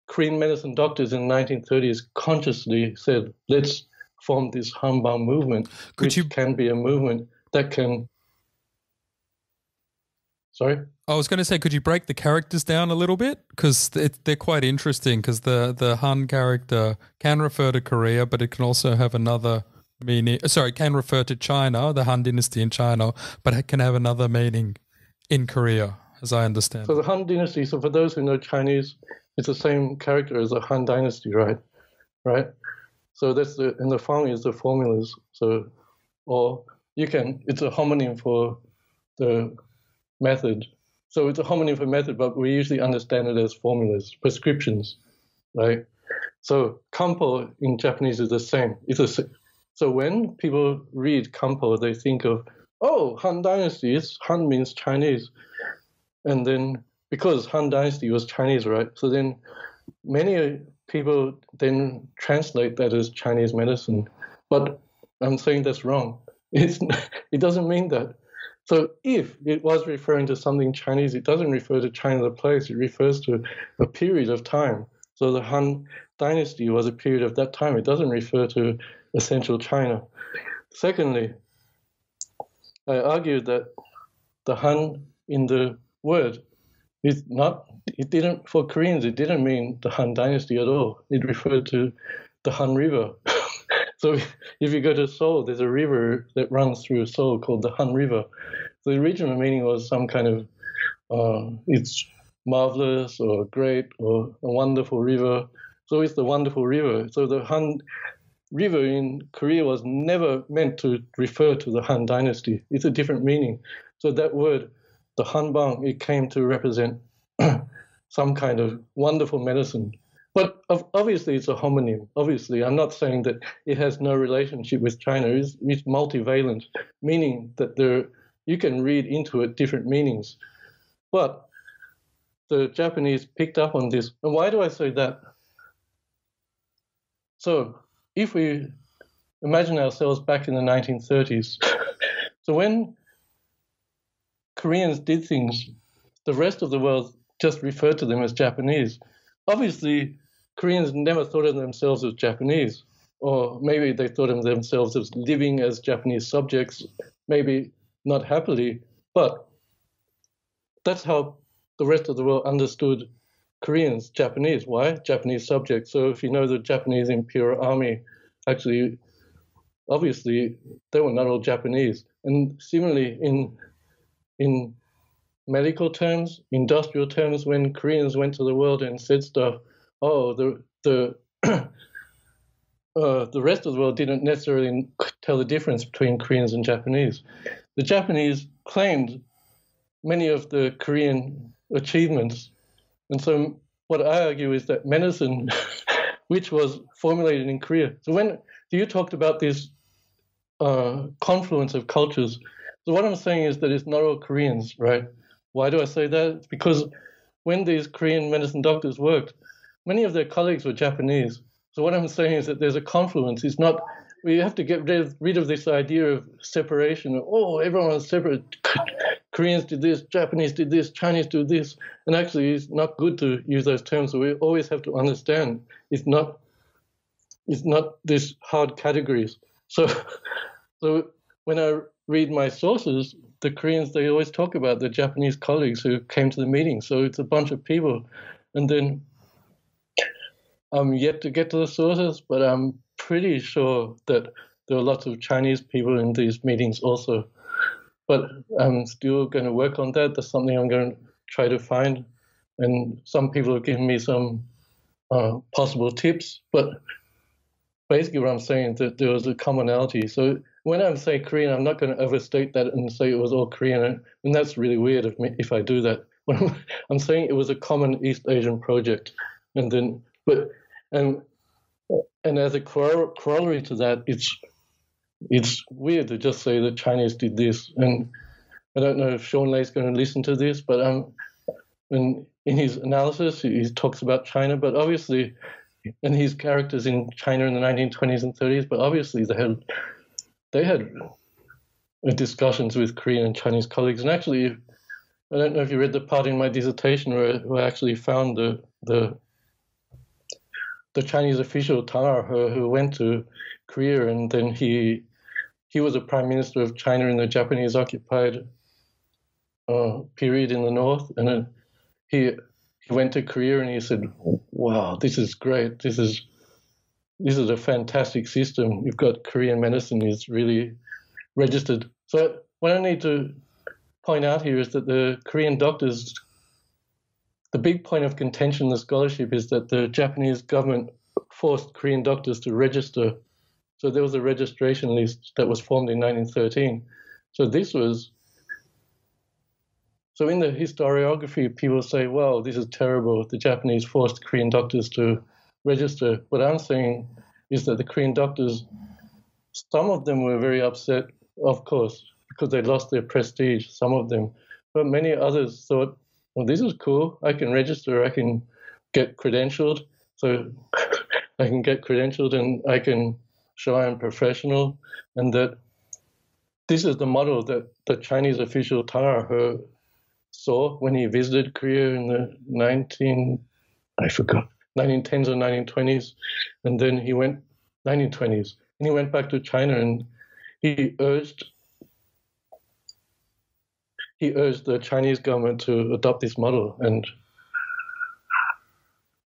Korean medicine doctors in the 1930s consciously said, let's form this hanbang movement, which can be a movement that can... Sorry? I was going to say, could you break the characters down a little bit? Because they're quite interesting, because the Han character can refer to Korea, but it can also have another meaning. Sorry, it can refer to China, the Han dynasty in China, but it can have another meaning in Korea, as I understand. So the Han dynasty, so for those who know Chinese, it's the same character as the Han dynasty, right? Right? So that's and the following is the formulas. So, or it's a homonym for the method. So it's a homonym for method, but we usually understand it as formulas, prescriptions, right? So Kampo in Japanese is the same. So when people read Kampo, they think of, oh, Han Dynasty, Han means Chinese. And then, because Han Dynasty was Chinese, right? So then many people then translate that as Chinese medicine. But I'm saying that's wrong. It doesn't mean that. So if it was referring to something Chinese, it doesn't refer to China the place, it refers to a period of time. So the Han Dynasty was a period of that time. It doesn't refer to essential China. Secondly, I argued that the Han in the word for Koreans, it didn't mean the Han Dynasty at all. It referred to the Han River. So if you go to Seoul, there's a river that runs through Seoul called the Han River. So the original meaning was some kind of, it's marvelous or great or a wonderful river. So it's the wonderful river. So the Han River in Korea was never meant to refer to the Han Dynasty. It's a different meaning. So that word, the Hanbang, it came to represent some kind of wonderful medicine. But obviously it's a homonym. Obviously, I'm not saying that it has no relationship with China. It's multivalent, meaning that you can read into it different meanings. But the Japanese picked up on this. And why do I say that? So if we imagine ourselves back in the 1930s, so when Koreans did things, the rest of the world just referred to them as Japanese. Obviously, Koreans never thought of themselves as Japanese, or maybe they thought of themselves as living as Japanese subjects, maybe not happily, but that's how the rest of the world understood Koreans, Japanese. Why? Japanese subjects. So if you know the Japanese Imperial Army, actually, obviously, they were not all Japanese. And similarly, in medical terms, industrial terms, when Koreans went to the world and said stuff, the rest of the world didn't necessarily tell the difference between Koreans and Japanese. The Japanese claimed many of the Korean achievements. And so what I argue is that medicine, which was formulated in Korea. So when you talked about this confluence of cultures, so what I'm saying is that it's not all Koreans, right? Why do I say that? It's because when these Korean medicine doctors worked, many of their colleagues were Japanese. So what I'm saying is that there's a confluence. We have to get rid of this idea of separation. Oh, everyone was separate. Koreans did this, Japanese did this, Chinese do this. And actually, it's not good to use those terms. So we always have to understand it's not this hard categories. So when I read my sources, the Koreans, they always talk about the Japanese colleagues who came to the meeting. So it's a bunch of people. And then I'm yet to get to the sources, but I'm pretty sure that there are lots of Chinese people in these meetings also. But I'm still going to work on that. That's something I'm going to try to find. And some people have given me some possible tips. But basically what I'm saying is that there was a commonality. So when I say Korean, I'm not going to overstate that and say it was all Korean. And that's really weird of me if I do that. I'm saying it was a common East Asian project. And then, and as a corollary to that, it's weird to just say that Chinese did this. And I don't know if Sean Lay's going to listen to this, but in his analysis, he talks about China, but obviously, and his characters in China in the 1920s and 30s, but obviously they had discussions with Korean and Chinese colleagues. And actually, I don't know if you read the part in my dissertation where I actually found the Chinese official Tang who went to Korea, and then he was a prime minister of China in the Japanese occupied period in the north, and then he went to Korea and he said, "Wow, this is great. This is a fantastic system. You've got Korean medicine is really registered." So what I need to point out here is that the Korean doctors, the big point of contention in the scholarship is that the Japanese government forced Korean doctors to register. So there was a registration list that was formed in 1913. So in the historiography, people say, well, this is terrible. The Japanese forced Korean doctors to register. What I'm saying is that the Korean doctors, some of them were very upset, of course, because they lost their prestige, some of them. But many others thought, well, this is cool. I can register. I can get credentialed. So I can get credentialed and I can show I'm professional, and that this is the model that the Chinese official Tang He saw when he visited Korea in the 1910s or 1920s, and then he went 1920s, and he went back to China and he urged the Chinese government to adopt this model, and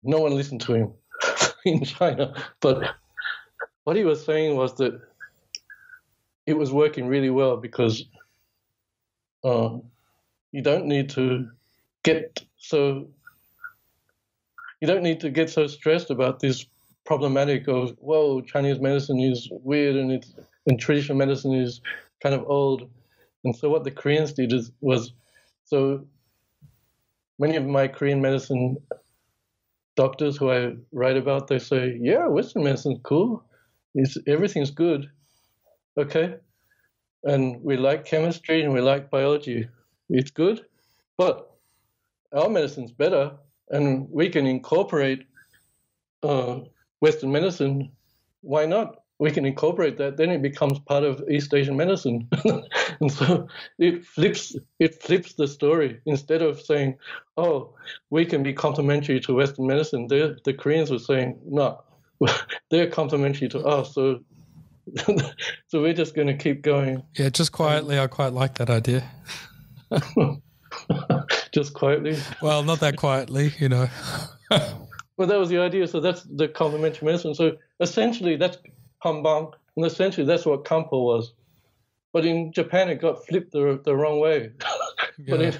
no one listened to him in China. But what he was saying was that it was working really well because you don't need to get so stressed about this problematic of, whoa, Chinese medicine is weird and traditional medicine is kind of old. And so what the Koreans did was so many of my Korean medicine doctors who I write about, they say, yeah, Western medicine's cool. Everything's good. Okay. And we like chemistry and we like biology. It's good, but our medicine's better, and we can incorporate Western medicine. Why not? We can incorporate that. Then it becomes part of East Asian medicine, and so it flips the story. Instead of saying, "Oh, we can be complementary to Western medicine," the Koreans were saying, "No, they're complementary to us." So we're just going to keep going. Yeah, just quietly. I quite like that idea. Just quietly? Well, not that quietly, you know. Well, that was the idea. So that's the complementary medicine. So essentially that's Hanbang, and essentially that's what Kampo was. But in Japan, it got flipped the wrong way. Yeah. But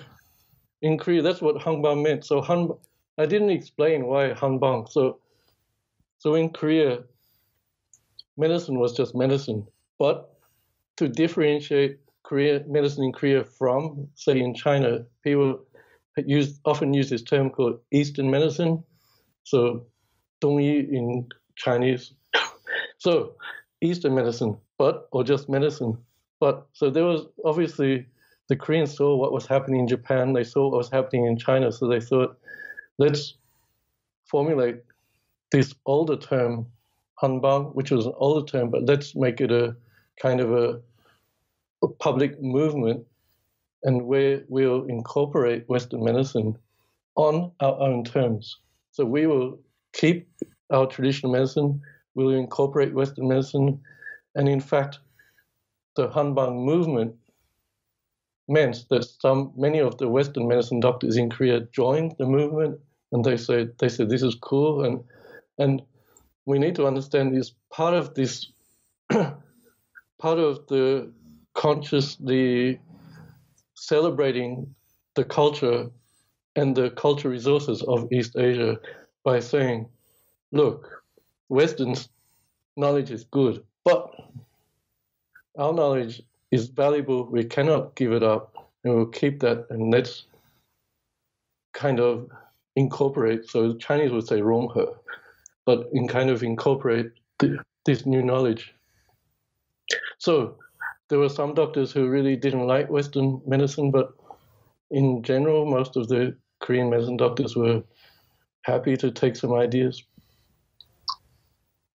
in Korea, that's what Hanbang meant. So I didn't explain why Hanbang. So in Korea, medicine was just medicine. But to differentiate medicine in Korea from, say, in China, people often use this term called Eastern medicine. So, 中医 in Chinese. So, Eastern medicine, or just medicine. But so there was obviously the Koreans saw what was happening in Japan. They saw what was happening in China. So they thought, let's formulate this older term, Hanbang, which was an older term, but let's make it a kind of a public movement, and where we'll incorporate Western medicine on our own terms. So we will keep our traditional medicine, we'll incorporate Western medicine, and in fact, the Hanbang movement meant that many of the Western medicine doctors in Korea joined the movement, and they said this is cool, and we need to understand this part of the consciously celebrating the culture and the cultural resources of East Asia by saying, look, Western knowledge is good, but our knowledge is valuable. We cannot give it up, and we'll keep that, and let's kind of incorporate. So the Chinese would say 融合, but incorporate this new knowledge. So there were some doctors who really didn't like Western medicine, but in general, most of the Korean medicine doctors were happy to take some ideas.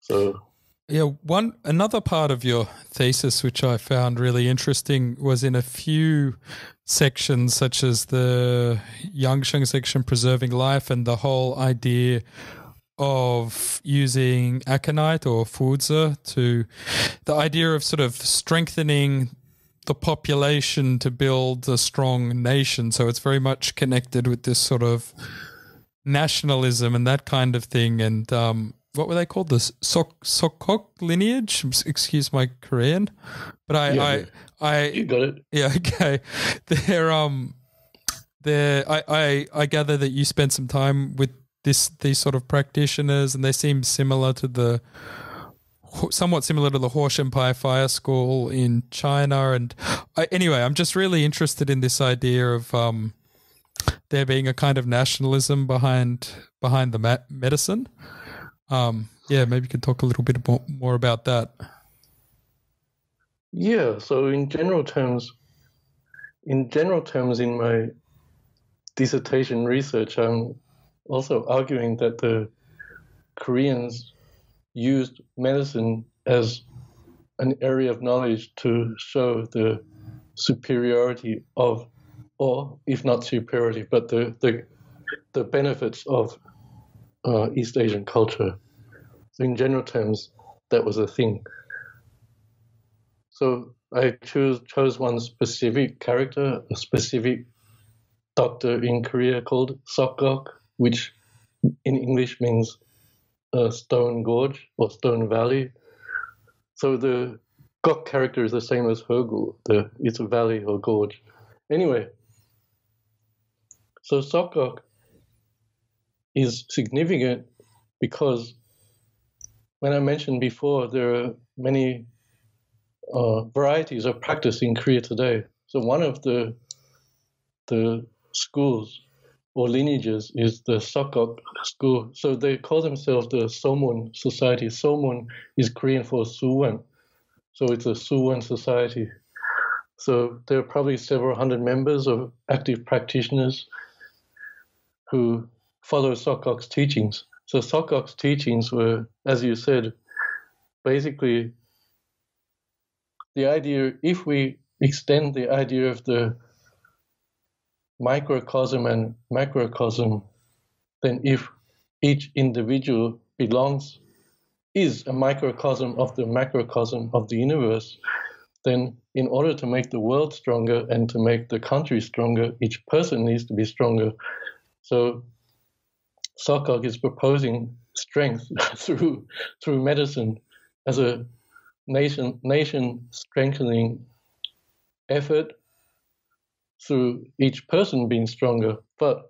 So, yeah, another part of your thesis, which I found really interesting, was in a few sections, such as the Yangsheng section, preserving life, and the whole idea of using aconite or fuzi the idea of sort of strengthening the population to build a strong nation. So it's very much connected with this sort of nationalism and that kind of thing. And what were they called? The Sokok lineage? Excuse my Korean, but I you got it. Yeah, okay. I gather that you spent some time with these sort of practitioners, and they seem somewhat similar to the Empire Fire School in China. And anyway, I'm just really interested in this idea of there being a kind of nationalism behind the medicine. Maybe you could talk a little bit more about that. Yeah. So in general terms, in my dissertation research, I'm also arguing that the Koreans used medicine as an area of knowledge to show the superiority of, or if not superiority, but the benefits of East Asian culture. So in general terms, that was a thing. So I chose one specific character, a specific doctor in Korea called Sokok, which in English means Stone Gorge or Stone Valley. So the Gok character is the same as Hegu. It's a valley or gorge. Anyway, so Sokok is significant because when I mentioned before, there are many varieties of practice in Korea today. So one of the schools or lineages is the Sokok school. So they call themselves the Somun Society. Somun is Korean for Suwon. So it's a Suwon society. So there are probably several hundred members of active practitioners who follow Sokok's teachings. So Sokok's teachings were, as you said, basically the idea, if we extend the idea of the microcosm and macrocosm, then if each individual is a microcosm of the macrocosm of the universe, then in order to make the world stronger and to make the country stronger, each person needs to be stronger. So Sokok is proposing strength through medicine as a nation strengthening effort through each person being stronger. But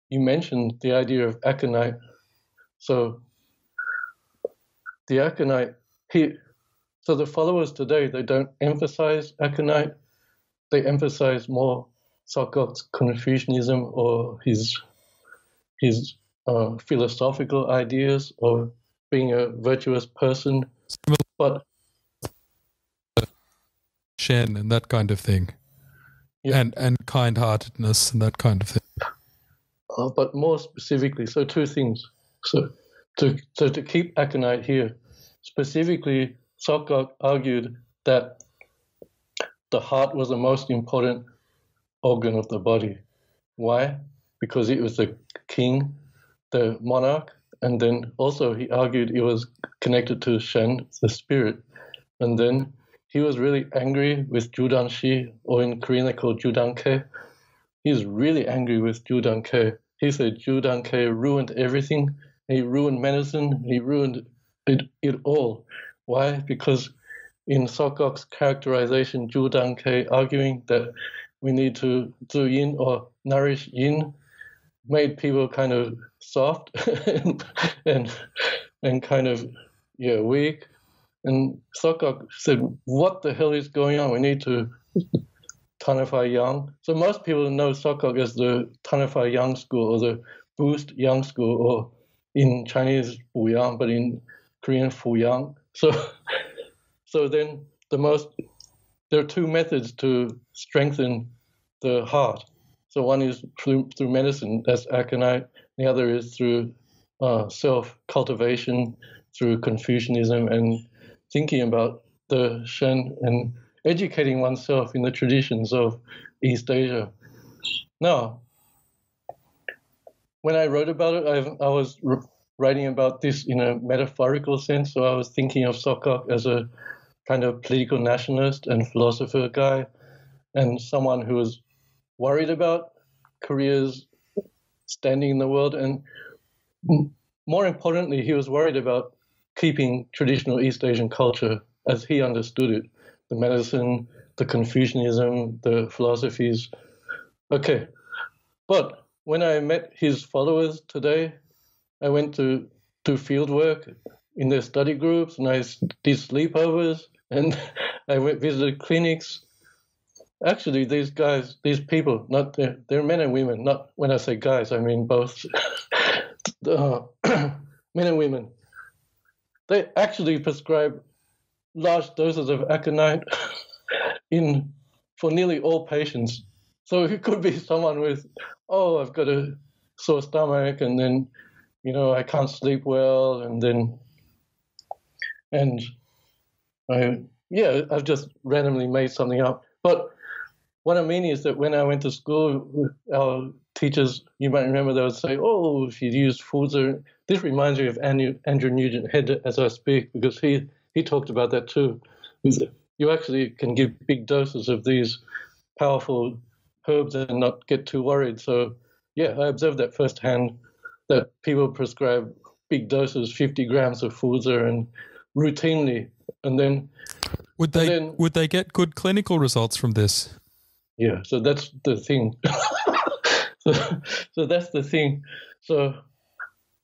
you mentioned the idea of aconite. So the aconite, so the followers today, they don't emphasize aconite. They emphasize more Sokok's Confucianism or his philosophical ideas of being a virtuous person. But Shen and that kind of thing. Yeah. And kind-heartedness and that kind of thing. But more specifically, so two things. So to keep aconite here, specifically, Sokok argued that the heart was the most important organ of the body. Why? Because it was the king, the monarch, and then also he argued it was connected to Shen, the spirit. And then he was really angry with Judanshi, or in Korean they call Judanke. He's really angry with Judanke. He said Judanke ruined everything. He ruined medicine. He ruined it all. Why? Because in Sokok's characterization, Judanke arguing that we need to do yin or nourish yin, made people kind of soft and kind of weak. And Sokok said, what the hell is going on? We need to tonify yang. So most people know Sokok as the tonify yang school or the boost yang school, or in Chinese Buyang, but in Korean Fuyang. So then there are two methods to strengthen the heart. So one is through medicine, that's aconite. The other is through self-cultivation, through Confucianism and thinking about the Shen and educating oneself in the traditions of East Asia. Now, when I wrote about it, I was writing about this in a metaphorical sense. So I was thinking of Sokok as a kind of political nationalist and philosopher guy, and someone who was worried about Korea's standing in the world. And more importantly, he was worried about keeping traditional East Asian culture as he understood it, the medicine, the Confucianism, the philosophies. Okay, but when I met his followers today, I went to do field work in their study groups, and I did sleepovers, and I visited clinics. Actually, these guys, these people, they're men and women. Not when I say guys, I mean both men and women. They actually prescribe large doses of aconite for nearly all patients. So it could be someone with, I've got a sore stomach, and then, I can't sleep well, I've just randomly made something up. But what I mean is that when I went to school, our teachers, you might remember, they would say, if you use foods, this reminds me of Andrew Nugent-Head as I speak, because he talked about that too. You actually can give big doses of these powerful herbs and not get too worried. So, I observed that firsthand, that people prescribe big doses, 50 grams of foods, and routinely. And then would they get good clinical results from this? Yeah, so that's the thing. so that's the thing. So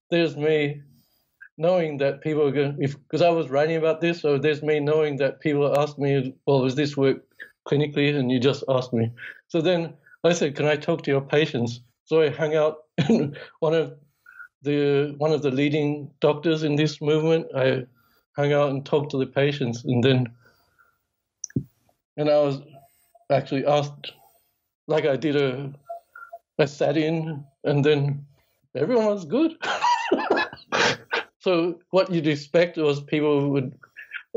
there's me knowing that people are going, because I was writing about this, so there's me knowing that people ask me, does this work clinically? And you just asked me. So then I said, can I talk to your patients? So I hung out in one of the leading doctors in this movement. I hung out and talked to the patients, and I was actually asked, like I did I sat in, and then everyone was good. So what you'd expect was people would,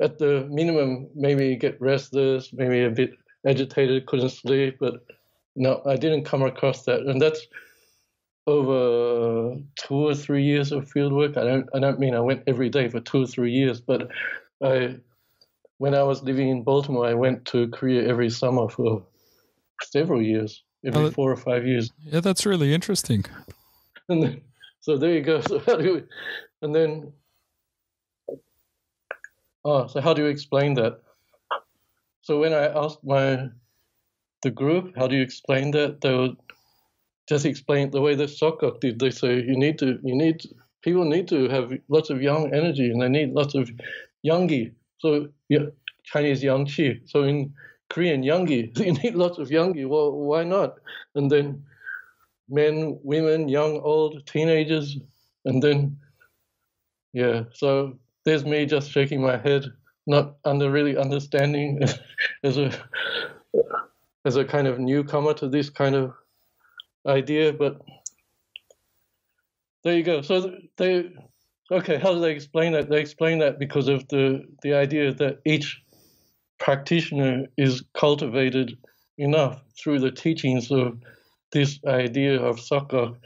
at the minimum, maybe get restless, maybe a bit agitated, couldn't sleep, but no, I didn't come across that. And that's over 2 or 3 years of field work. I don't mean I went every day for 2 or 3 years, but when I was living in Baltimore, I went to Korea every summer for several years, every 4 or 5 years. Yeah, that's really interesting. And then, so there you go. So how do you explain that? So when I asked the group, how do you explain that? They would just explain the way that Sokok did. They say people need to have lots of young energy, and they need lots of Youngi. So Chinese yang qi. So in Korean, Youngi, you need lots of Youngi. Well, why not? And then men, women, young, old, teenagers, and then so there's me just shaking my head, not really understanding as a kind of newcomer to this kind of idea, but there you go. So how do they explain that? They explain that because of the idea that each practitioner is cultivated enough through the teachings of this idea of Sokok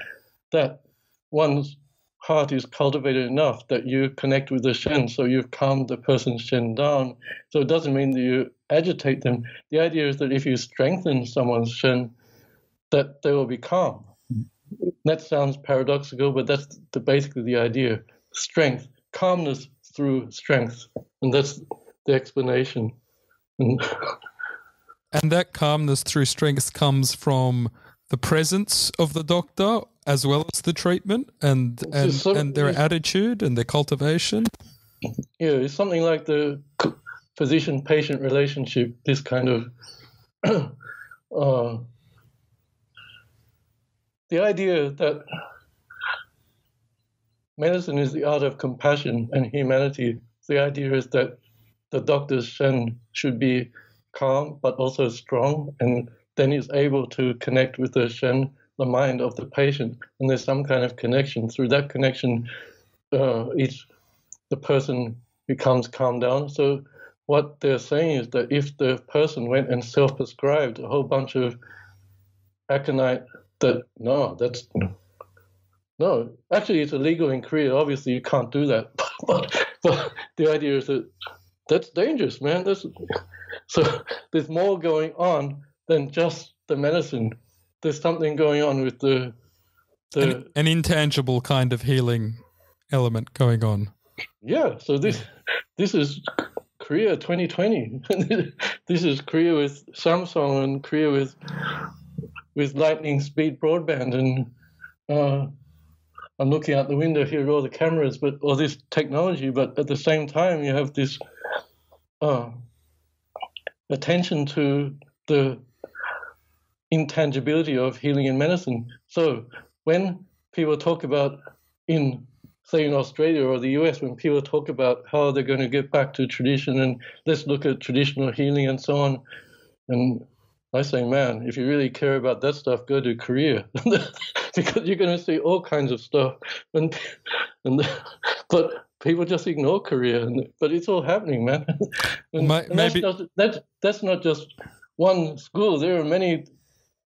that one's heart is cultivated enough that you connect with the Shen, so you've calmed the person's Shen down. So it doesn't mean that you agitate them. The idea is that if you strengthen someone's Shen, that they will be calm. That sounds paradoxical, but that's basically the idea. Strength, calmness through strength. And that's the explanation. And that calmness through strength comes from the presence of the doctor as well as the treatment and their attitude and their cultivation. Yeah, it's something like the physician-patient relationship, this kind of the idea that medicine is the art of compassion and humanity. The idea is that the doctor's Shen should be calm but also strong, and then is able to connect with the Shen, the mind of the patient, and there's some kind of connection. Through that connection, the person becomes calmed down. So what they're saying is that if the person went and self-prescribed a whole bunch of aconite, actually it's illegal in Korea. Obviously you can't do that. but the idea is that that's dangerous, man. So there's more going on than just the medicine. There's something going on with an intangible kind of healing element going on. Yeah. So this is Korea 2020. This is Korea with Samsung and Korea with lightning speed broadband, and I'm looking out the window here at all the cameras, or this technology, but at the same time you have this attention to the intangibility of healing in medicine. So when people talk about say in Australia or the US, when people talk about how they're going to get back to tradition and let's look at traditional healing and so on, and I say, man, if you really care about that stuff, go to Korea because you're going to see all kinds of stuff. But people just ignore Korea, but it's all happening, man. Maybe that's not just one school. There are many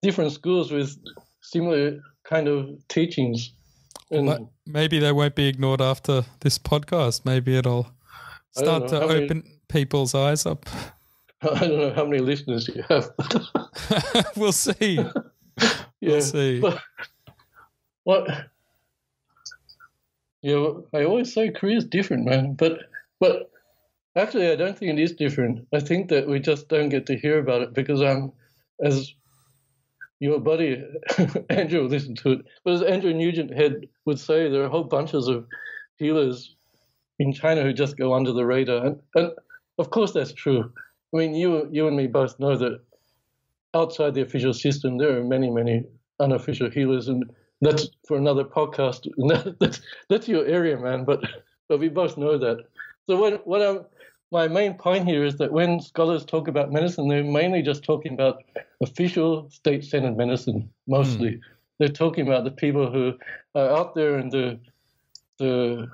different schools with similar kind of teachings. And maybe they won't be ignored after this podcast. Maybe it'll start to open people's eyes up. I don't know how many listeners you have. We'll see. We'll see. But I always say Korea's different, man. But actually, I don't think it is different. I think that we just don't get to hear about it because as your buddy Andrew will listen to it. But as Andrew Nugent would say, there are whole bunches of healers in China who just go under the radar, and of course that's true. I mean, you and me both know that outside the official system, there are many, many unofficial healers, and that's for another podcast. That's your area, man. But we both know that. So my main point here is that when scholars talk about medicine, they're mainly just talking about official state-centered medicine, mostly. They're talking about the people who are out there in the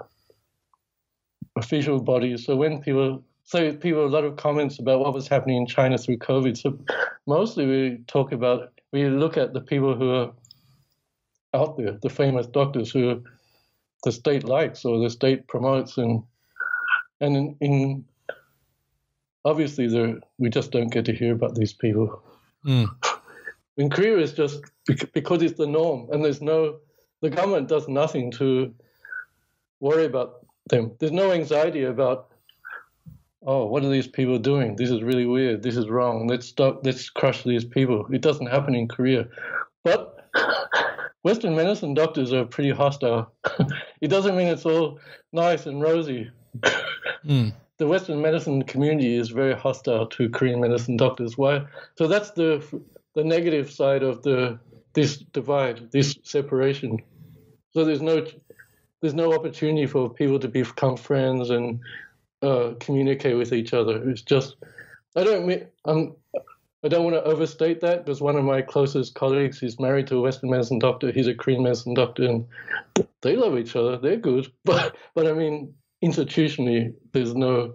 official bodies. So when people a lot of comments about what was happening in China through COVID. So mostly we look at the people who are out there, the famous doctors who the state likes or the state promotes, and in obviously we just don't get to hear about these people. In Korea, it's just because it's the norm, and the government does nothing to worry about them. There's no anxiety about, oh, what are these people doing? This is really weird. This is wrong. Let's crush these people. It doesn't happen in Korea. But Western medicine doctors are pretty hostile. It doesn't mean it's all nice and rosy. The Western medicine community is very hostile to Korean medicine doctors. Why? So that's the negative side of this divide, this separation. So there's no opportunity for people to become friends and communicate with each other. It's just I don't want to overstate that because one of my closest colleagues is married to a Western medicine doctor. He's a Korean medicine doctor, and they love each other. They're good, but I mean, institutionally, there's no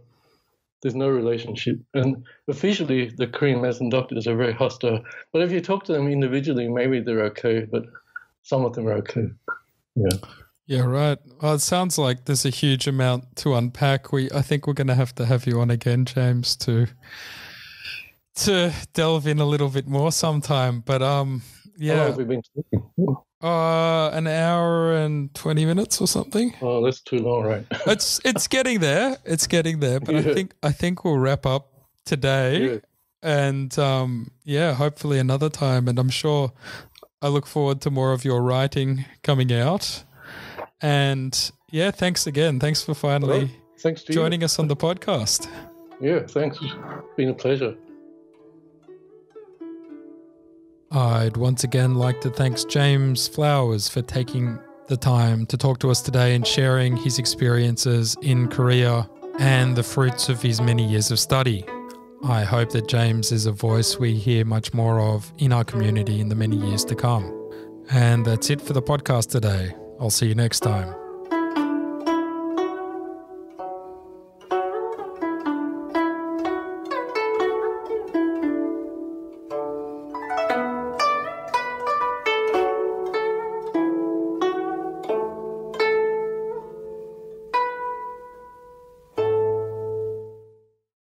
relationship. And officially, the Korean medicine doctors are very hostile. But if you talk to them individually, maybe they're okay. But some of them are okay. Yeah. Yeah, right. Well, it sounds like there's a huge amount to unpack. I think we're going to have you on again, James, to delve in a little bit more sometime. But yeah. How long have we been talking? An hour and 20 minutes or something. Oh, that's too long, right? It's getting there. It's getting there. But yeah. I think we'll wrap up today. Yeah. And hopefully another time. And I'm sure I look forward to more of your writing coming out. And yeah, thanks again. Thanks for finally joining us on the podcast. Yeah, thanks. It's been a pleasure. I'd once again like to thank James Flowers for taking the time to talk to us today and sharing his experiences in Korea and the fruits of his many years of study. I hope that James is a voice we hear much more of in our community in the many years to come. And that's it for the podcast today. I'll see you next time.